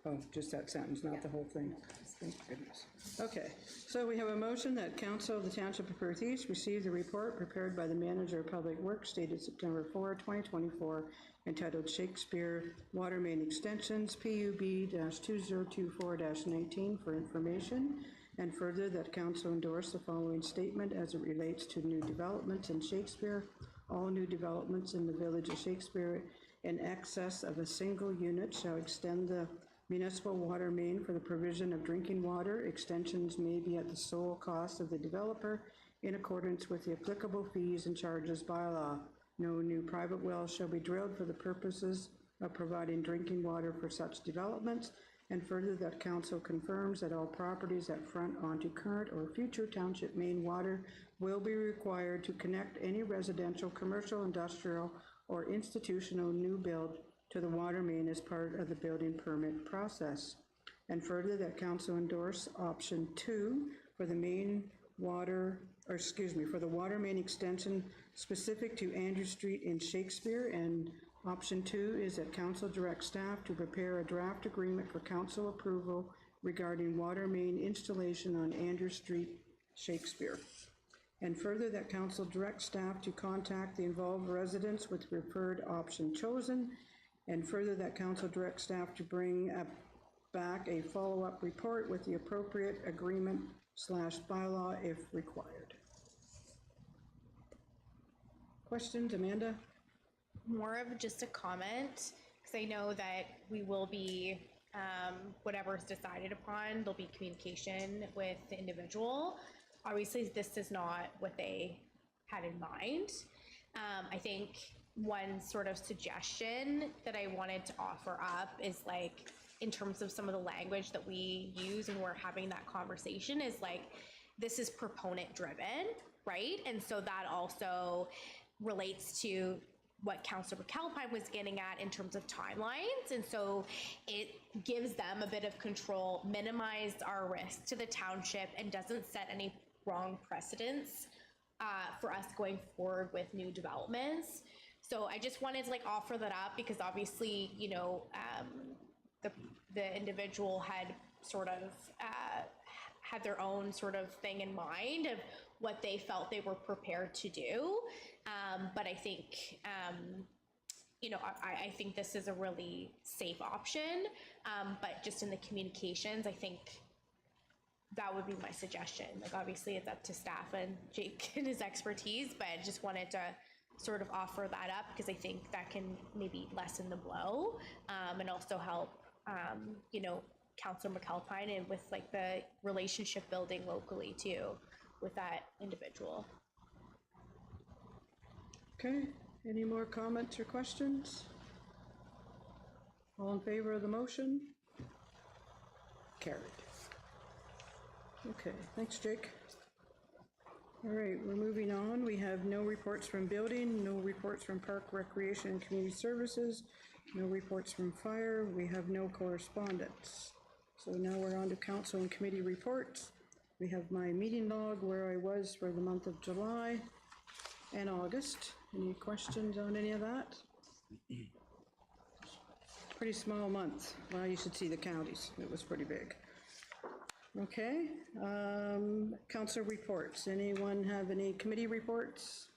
Oh, just that sentence, not the whole thing. Thank goodness. Okay, so we have a motion that Council of the Township of Perth East receive the report prepared by the Manager of Public Works dated September 4, 2024, entitled Shakespeare Water Main Extensions, PUB-2024-19 for information, and further that Council endorse the following statement as it relates to new developments in Shakespeare. All new developments in the Village of Shakespeare in excess of a single unit shall extend the municipal water main for the provision of drinking water. Extensions may be at the sole cost of the developer in accordance with the applicable fees and charges by law. No new private wells shall be drilled for the purposes of providing drinking water for such developments, and further that council confirms that all properties that front onto current or future township main water will be required to connect any residential, commercial, industrial, or institutional new build to the water main as part of the building permit process. And further that council endorse option 2 for the water main extension specific to Andrew Street in Shakespeare. And option 2 is that council direct staff to prepare a draft agreement for council approval regarding water main installation on Andrew Street, Shakespeare. And further that council direct staff to contact the involved residents with the preferred option chosen. And further that council direct staff to bring back a follow-up report with the appropriate agreement/bylaw if required. Questions, Amanda? More of just a comment, because I know that we will be, whatever's decided upon, there'll be communication with the individual. Obviously, this is not what they had in mind. I think one sort of suggestion that I wanted to offer up is like, in terms of some of the language that we use when we're having that conversation, is like, this is proponent driven, right? And so that also relates to what Councillor McAlpine was getting at in terms of timelines. And so it gives them a bit of control, minimized our risk to the township, and doesn't set any wrong precedents for us going forward with new developments. So I just wanted to like offer that up, because obviously, you know, the individual had sort of had their own sort of thing in mind of what they felt they were prepared to do. But I think, you know, I think this is a really safe option. But just in the communications, I think that would be my suggestion. Like, obviously it's up to staff and Jake and his expertise, but I just wanted to sort of offer that up, because I think that can maybe lessen the blow, and also help, you know, Councillor McAlpine, and with like the relationship building locally too with that individual. Okay, any more comments or questions? All in favor of the motion? Carried. Okay, thanks, Jake. All right, we're moving on. We have no reports from building, no reports from park, recreation, and community services, no reports from fire. We have no correspondence. So now we're on to council and committee reports. We have my meeting log where I was for the month of July and August. Any questions on any of that? Pretty small month. Well, you should see the counties. It was pretty big. Okay, council reports. Anyone have any committee reports?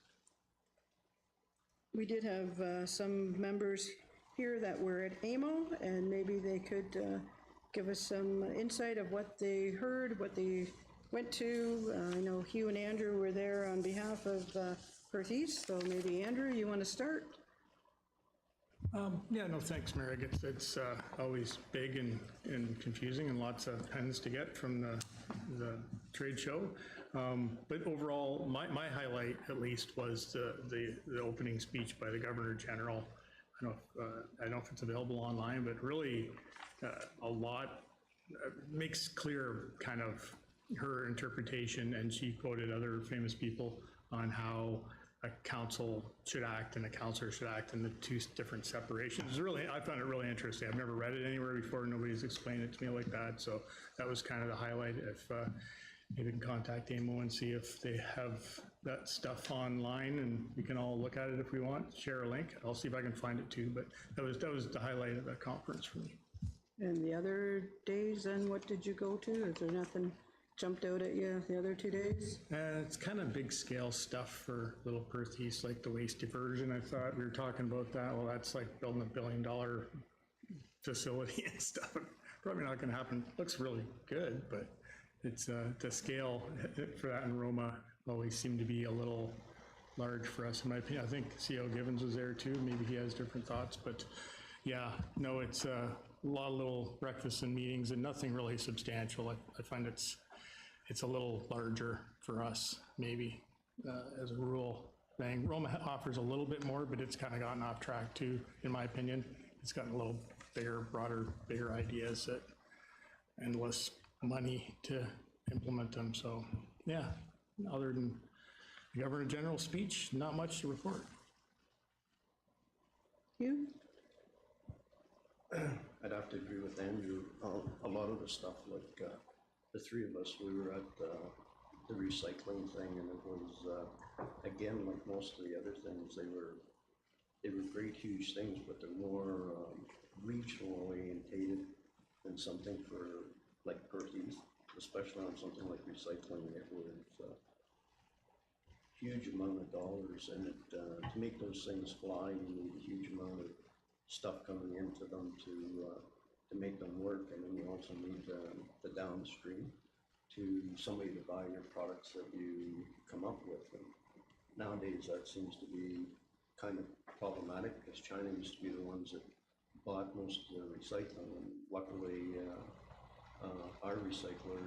We did have some members here that were at AMO, and maybe they could give us some insight of what they heard, what they went to. I know Hugh and Andrew were there on behalf of Perth East, so maybe Andrew, you want to start? Yeah, no, thanks, Mayor. It's always big and confusing, and lots of pens to get from the trade show. But overall, my highlight, at least, was the opening speech by the Governor General. I don't know if it's available online, but really a lot makes clear kind of her interpretation, and she quoted other famous people on how a council should act and a councillor should act in the two different separations. I found it really interesting. I've never read it anywhere before. Nobody's explained it to me like that. So that was kind of the highlight. If maybe you can contact AMO and see if they have that stuff online, and we can all look at it if we want. Share a link. I'll see if I can find it too. But that was the highlight of that conference for me. And the other days, then, what did you go to? Is there nothing jumped out at you the other 2 days? It's kind of big scale stuff for Little Perth East, like the waste diversion. I thought we were talking about that. Well, that's like building $1 billion facility and stuff. Probably not going to happen. Looks really good, but it's the scale for that in Roma always seemed to be a little large for us, in my opinion. I think CO Givens was there too. Maybe he has different thoughts, but yeah, no, it's a lot of little breakfasts and meetings and nothing really substantial. I find it's a little larger for us, maybe, as a rural thing. Roma offers a little bit more, but it's kind of gotten off track too, in my opinion. It's gotten a little bigger, broader, bigger ideas that endless money to implement them. So yeah, other than the Governor General's speech, not much to report. You? I'd have to agree with Andrew. A lot of the stuff, like the three of us, we were at the recycling thing, and it was again, like most of the other things, they were great, huge things, but they're more regional orientated than something for like Perth East, especially on something like recycling. It was huge amount of dollars, and to make those things fly, you need a huge amount of stuff coming into them to make them work, and then you also need the downstream to somebody to buy your products that you come up with. And nowadays that seems to be kind of problematic, because China used to be the ones that bought most of the recycling, and luckily our recycler,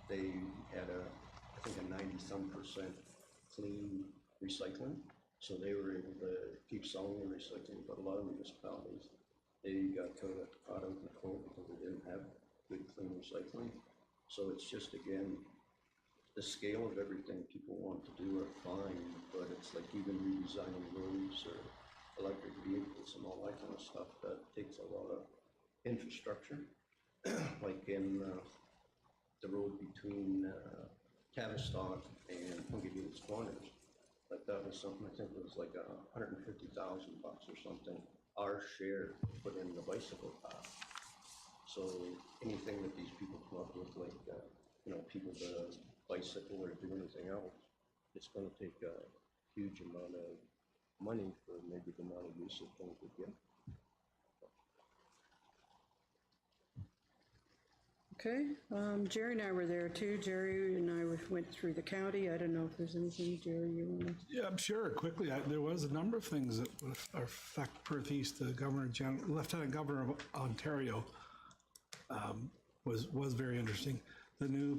they had I think a 90-some% clean recycling, So they were able to keep selling the recycling, but a lot of municipalities, they got caught out in the cold because they didn't have good, clean recycling. So it's just, again, the scale of everything people want to do are fine, but it's like even redesigning roads or electric vehicles and all that kind of stuff, that takes a lot of infrastructure. Like in the road between Tavistock and Pungadulas Corners, like that was something, I think it was like $150,000 or something, our share to put in the bicycle path. So anything that these people come up with, like, you know, people to bicycle or do anything else, it's going to take a huge amount of money for maybe the amount of use that things would get. Okay, Jerry and I were there too. Jerry and I went through the county. I don't know if there's anything, Jerry, you want to? Yeah, I'm sure. Quickly, there was a number of things that would affect Perth East. The Lieutenant Governor of Ontario was very interesting. The new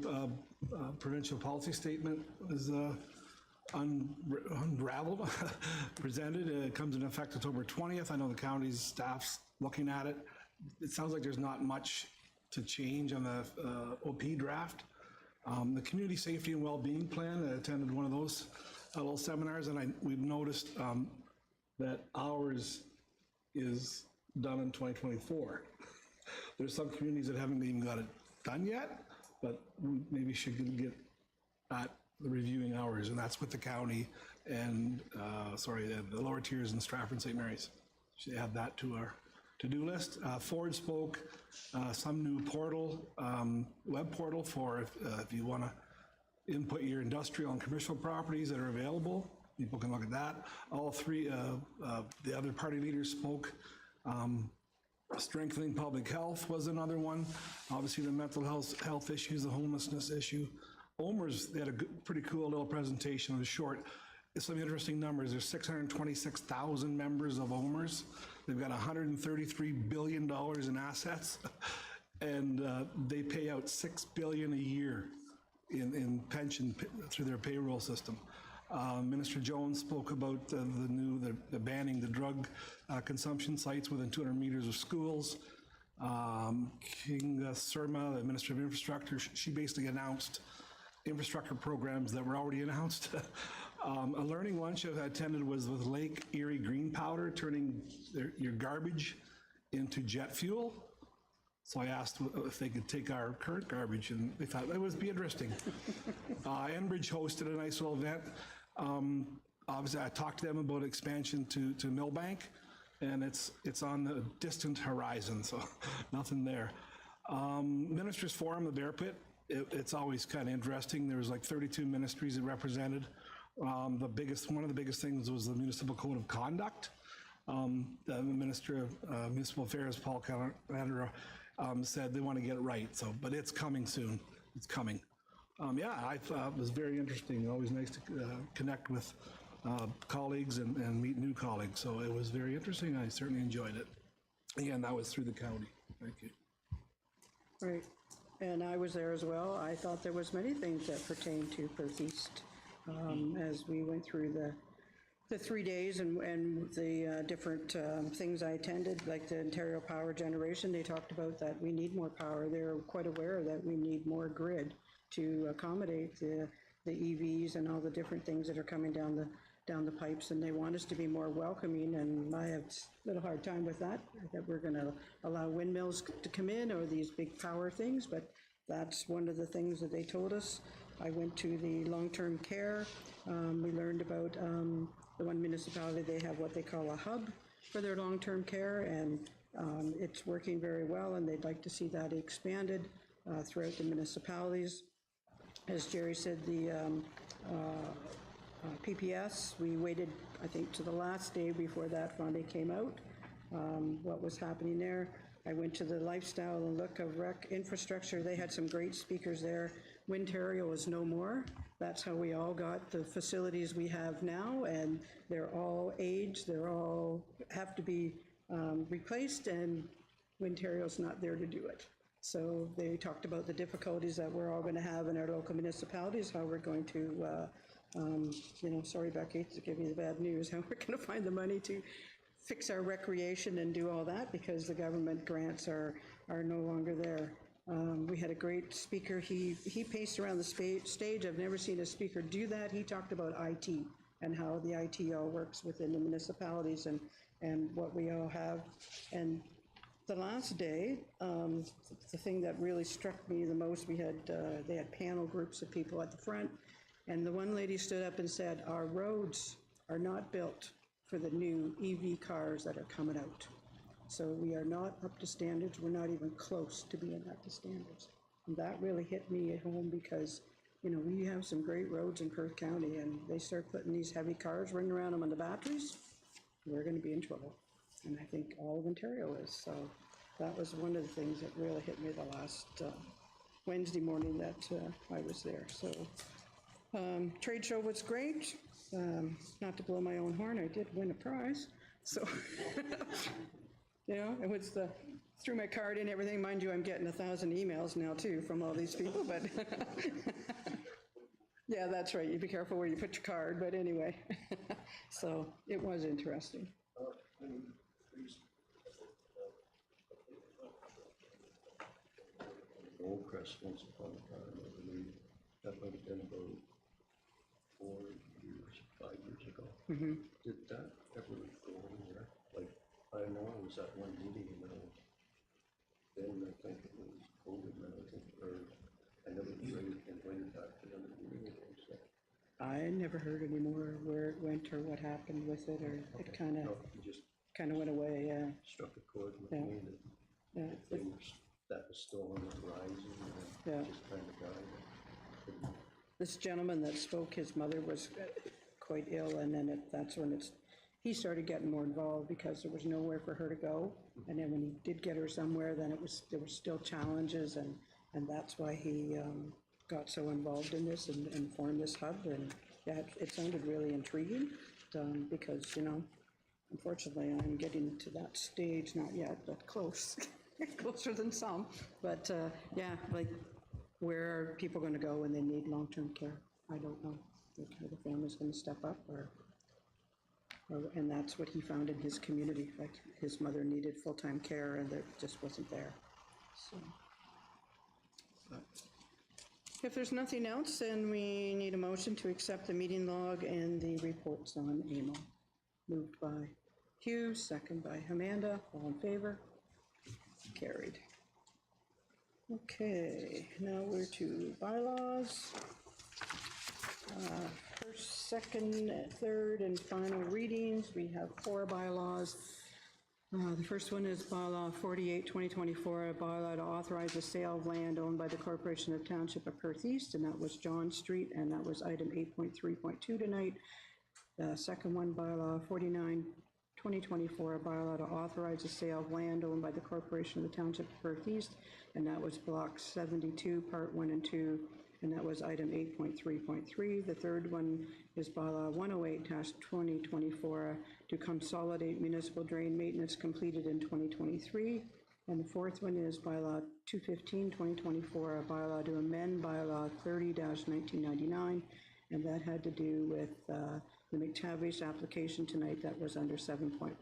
provincial policy statement was unraveled, presented. It comes into effect October 20th. I know the county's staff's looking at it. It sounds like there's not much to change on the OP draft. The Community Safety and Wellbeing Plan, I attended one of those little seminars, and we've noticed that ours is done in 2024. There's some communities that haven't even got it done yet, but we maybe should get at the reviewing ours, and that's with the county and, the lower tiers in Stratford and St. Mary's. Should add that to our to-do list. Ford spoke, some new portal, web portal for if you want to input your industrial and commercial properties that are available. People can look at that. All three, the other party leaders spoke. Strengthening public health was another one. Obviously the mental health issues, the homelessness issue. OMERS, they had a pretty cool little presentation. It was short. It's some interesting numbers. There's 626,000 members of OMERS. They've got $133 billion in assets, and they pay out $6 billion a year in pension through their payroll system. Minister Jones spoke about the banning the drug consumption sites within 200 meters of schools. King Surma, the Minister of Infrastructure, she basically announced infrastructure programs that were already announced. A learning lunch I attended was with Lake Erie Green Powder, turning your garbage into jet fuel. So I asked if they could take our current garbage, and they thought that would be interesting. Enbridge hosted a nice little event. Obviously, I talked to them about expansion to Millbank, and it's on the distant horizon, so nothing there. Ministers Forum, the Bear Pit, it's always kind of interesting. There was like 32 ministries that represented. One of the biggest things was the Municipal Code of Conduct. The Minister of Municipal Affairs, Paul Calandra, said they want to get it right. So, but it's coming soon. It's coming. I thought it was very interesting. Always nice to connect with colleagues and meet new colleagues. So it was very interesting. I certainly enjoyed it. Again, that was through the county. Thank you. Right, and I was there as well. I thought there was many things that pertain to Perth East as we went through the 3 days and the different things I attended, like the Ontario Power Generation. They talked about that we need more power. They're quite aware that we need more grid to accommodate the EVs and all the different things that are coming down the pipes, and they want us to be more welcoming, and I have a little hard time with that we're going to allow windmills to come in or these big power things, but that's one of the things that they told us. I went to the long-term care. We learned about the one municipality, they have what they call a hub for their long-term care, and it's working very well, and they'd like to see that expanded throughout the municipalities. As Jerry said, the PPS, we waited, I think, to the last day before that finally came out, what was happening there. I went to the Lifestyle and Look of Rec Infrastructure. They had some great speakers there. Wintario is no more. That's how we all got the facilities we have now, and they're all aged. They're all have to be replaced, and Wintario's not there to do it. So they talked about the difficulties that we're all going to have in our local municipalities, how we're going to Sorry, Becky, to give you the bad news, how we're going to find the money to fix our recreation and do all that, because the government grants are no longer there. We had a great speaker. He paced around the stage. I've never seen a speaker do that. He talked about IT and how the IT all works within the municipalities and what we all have. And the last day, the thing that really struck me the most, they had panel groups of people at the front, and the one lady stood up and said, "Our roads are not built for the new EV cars that are coming out. So we are not up to standards. We're not even close to being up to standards." And that really hit me at home because, we have some great roads in Perth County, and they start putting these heavy cars running around them on the batteries, we're going to be in trouble. And I think all of Ontario is. So that was one of the things that really hit me the last Wednesday morning that I was there. So trade show was great. Not to blow my own horn, I did win a prize. So, it was threw my card in, everything. Mind you, I'm getting 1,000 emails now too from all these people, but yeah, that's right. You be careful where you put your card, but anyway, so it was interesting. Oldcrest once upon a time, I believe, that might have been about 5 years ago. Did that ever go anywhere? Like, I know I was at one meeting and then I think it was COVID, and I think, or I never invited back to another meeting again, so. I never heard any more where it went or what happened with it, or it kind of went away. Yeah. Struck a chord with me that things that was still on the horizon, and just kind of died. This gentleman that spoke, his mother was quite ill, and then that's when he started getting more involved because there was nowhere for her to go. And then when he did get her somewhere, then there were still challenges, and that's why he got so involved in this and formed this hub. And yeah, it sounded really intriguing because, unfortunately, I'm getting to that stage, not yet, but close, closer than some. But yeah, like, where are people going to go when they need long-term care? I don't know. Are the family's going to step up, and that's what he found in his community. Like, his mother needed full-time care, and it just wasn't there. So, but if there's nothing else, then we need a motion to accept the meeting log and the reports on AMO. Moved by Hugh, second by Amanda. All in favor? Carried. Okay, now we're to bylaws. First, second, third, and final readings. We have 4 bylaws. The first one is bylaw 48, 2024, a bylaw to authorize the sale of land owned by the Corporation of Township of Perth East, and that was John Street, and that was item 8.3.2 tonight. The second one, bylaw 49, 2024, a bylaw to authorize the sale of land owned by the Corporation of the Township of Perth East, and that was block 72, part 1 and 2, and that was item 8.3.3. The third one is bylaw 108-2024 to consolidate municipal drain maintenance completed in 2023. And the fourth one is bylaw 215-2024, a bylaw to amend bylaw 30-1999, and that had to do with the McTavish application tonight that was under 7.1.1.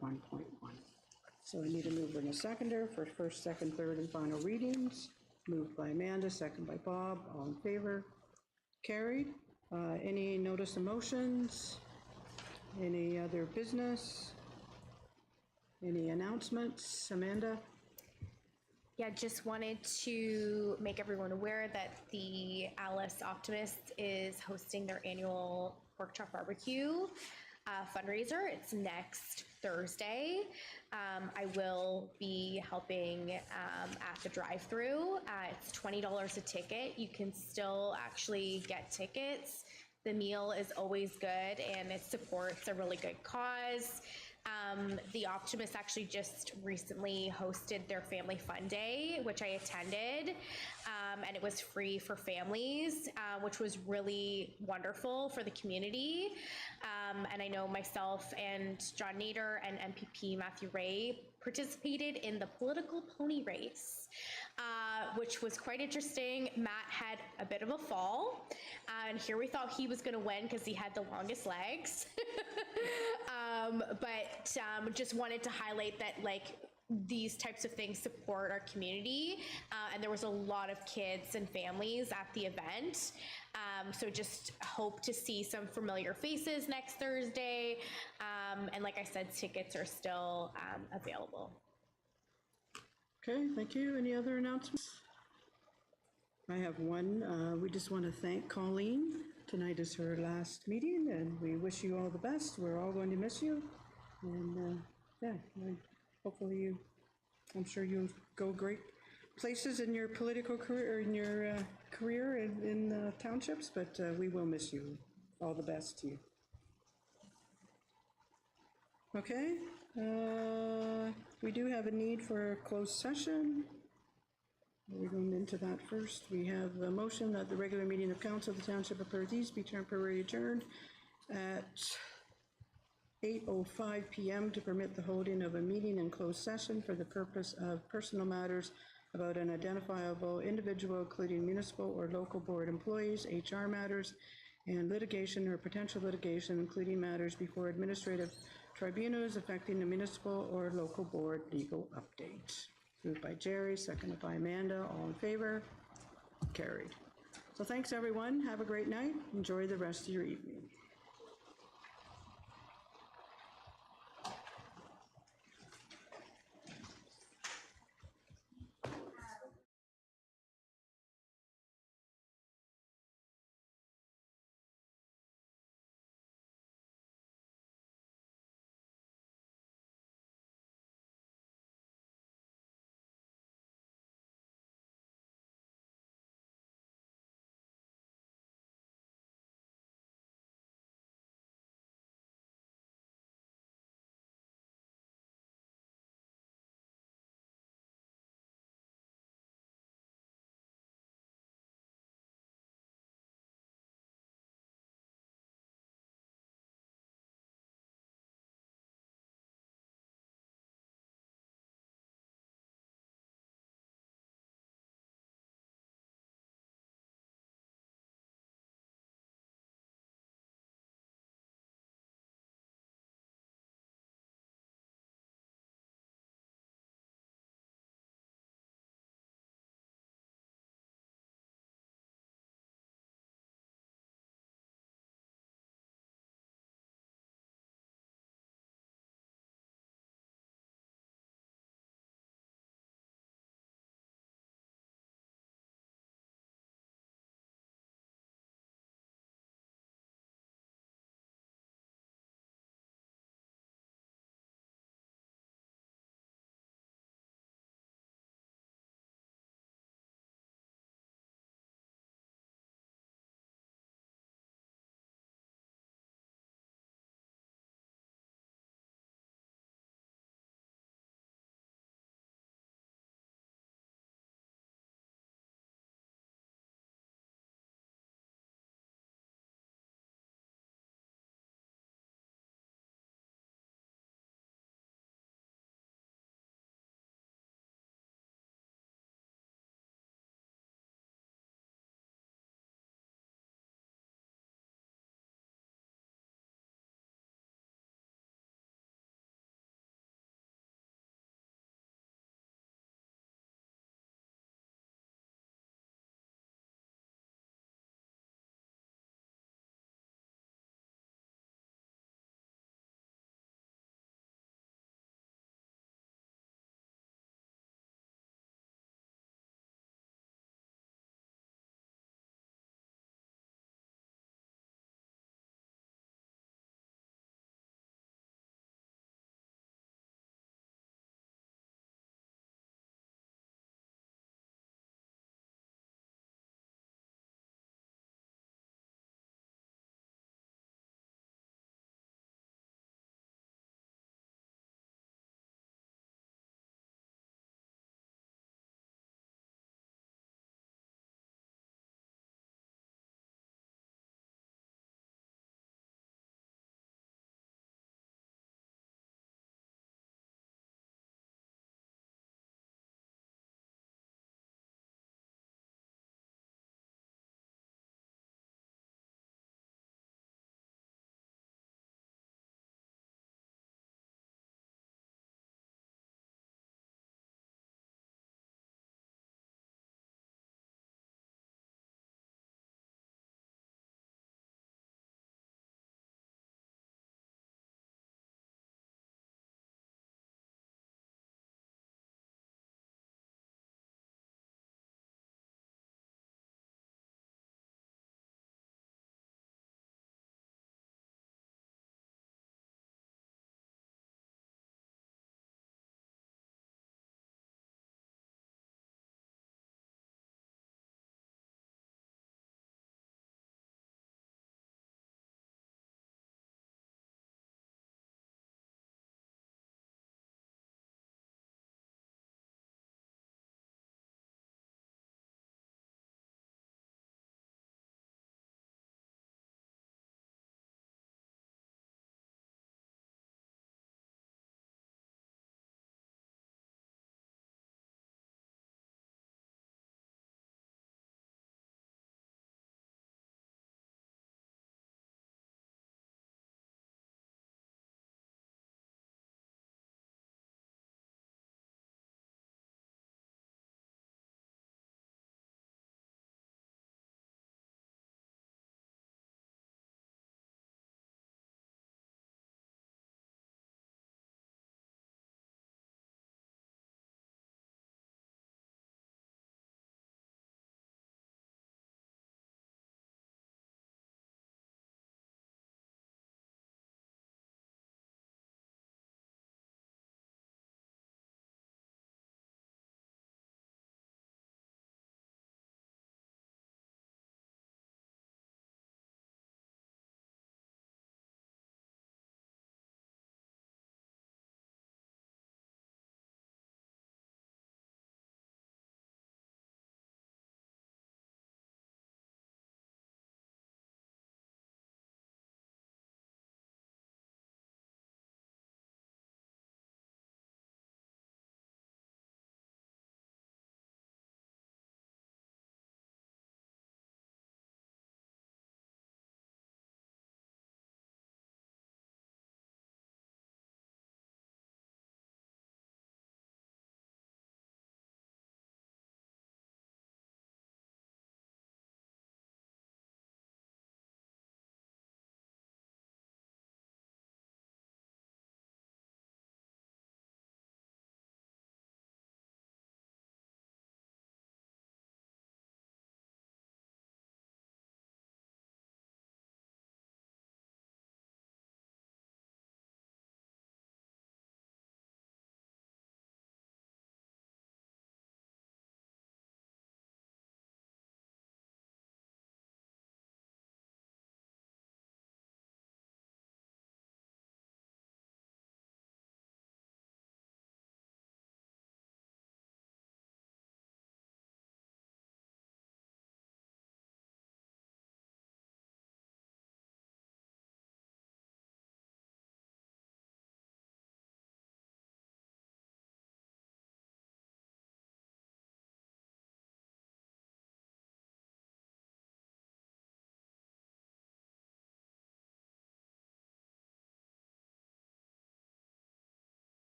So I need a mover and a seconder for first, second, third, and final readings. Moved by Amanda, second by Bob. All in favor? Carried. Any notice of motions? Any other business? Any announcements? Amanda? Yeah, just wanted to make everyone aware that the Alice Optimist is hosting their annual pork chop barbecue fundraiser. It's next Thursday. I will be helping at the drive-through. It's $20 a ticket. You can still actually get tickets. The meal is always good, and it supports a really good cause. The Optimist actually just recently hosted their Family Fun Day, which I attended, and it was free for families, which was really wonderful for the community. And I know myself and John Nader and MPP Matthew Ray participated in the political pony race, which was quite interesting. Matt had a bit of a fall, and here we thought he was going to win because he had the longest legs. But just wanted to highlight that, like, these types of things support our community, and there was a lot of kids and families at the event. So just hope to see some familiar faces next Thursday. And like I said, tickets are still available. Okay, thank you. Any other announcements? I have one. We just want to thank Colleen. Tonight is her last meeting, and we wish you all the best. We're all going to miss you. And yeah, hopefully I'm sure you'll go great places in your political career, or in your career in the townships, but we will miss you. All the best to you. Okay, we do have a need for a closed session. We're going into that first. We have a motion that the regular meeting of council of the Township of Perth East be temporarily adjourned at 8:05 p.m. to permit the holding of a meeting in closed session for the purpose of personal matters about an identifiable individual, including municipal or local board employees, HR matters, and litigation or potential litigation, including matters before administrative tribunals affecting the municipal or local board legal update. Moved by Jerry, seconded by Amanda. All in favor? Carried. So thanks, everyone. Have a great night. Enjoy the rest of your evening.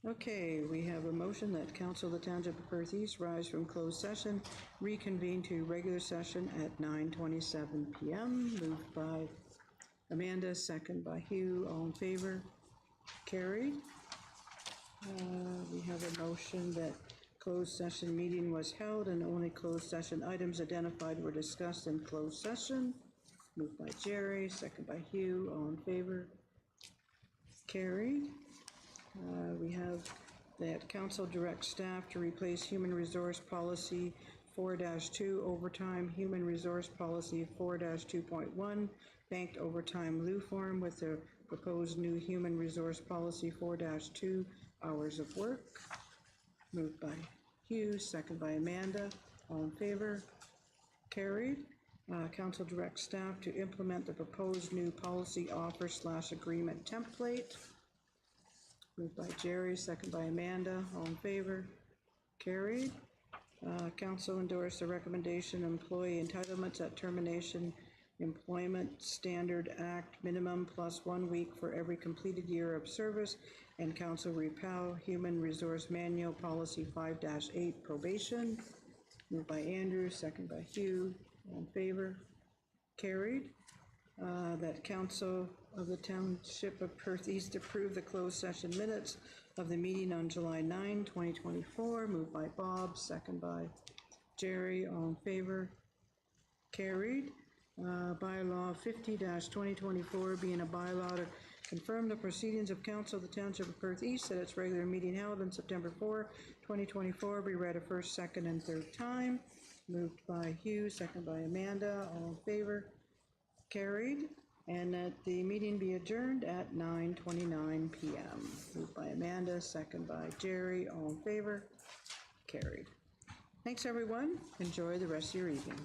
Okay, we have a motion that Council of the Township of Perth East rise from closed session, reconvene to regular session at 9:27 PM. Moved by Amanda, second by Hugh. All in favor? Carried. We have a motion that closed session meeting was held and only closed session items identified were discussed in closed session. Moved by Jerry, second by Hugh. All in favor? Carried. We have that council directs staff to replace human resource policy 4-2 overtime, human resource policy 4-2.1, banked overtime lieu form with the proposed new human resource policy 4-2 hours of work. Moved by Hugh, second by Amanda. All in favor? Carried. Council directs staff to implement the proposed new policy offer/agreement template. Moved by Jerry, second by Amanda. All in favor? Carried. Council endorsed the recommendation employee entitlements at termination Employment Standard Act minimum plus 1 week for every completed year of service, and Council repel Human Resource Manual Policy 5-8 probation. Moved by Andrew, second by Hugh. All in favor? Carried. That Council of the Township of Perth East approve the closed session minutes of the meeting on July 9, 2024. Moved by Bob, second by Jerry. All in favor? Carried. Bylaw 50-2024 being a bylaw to confirm the proceedings of Council of the Township of Perth East at its regular meeting held on September 4, 2024, be read a first, second, and third time. Moved by Hugh, second by Amanda. All in favor? Carried. And that the meeting be adjourned at 9:29 PM. Moved by Amanda, second by Jerry. All in favor? Carried. Thanks, everyone. Enjoy the rest of your evening.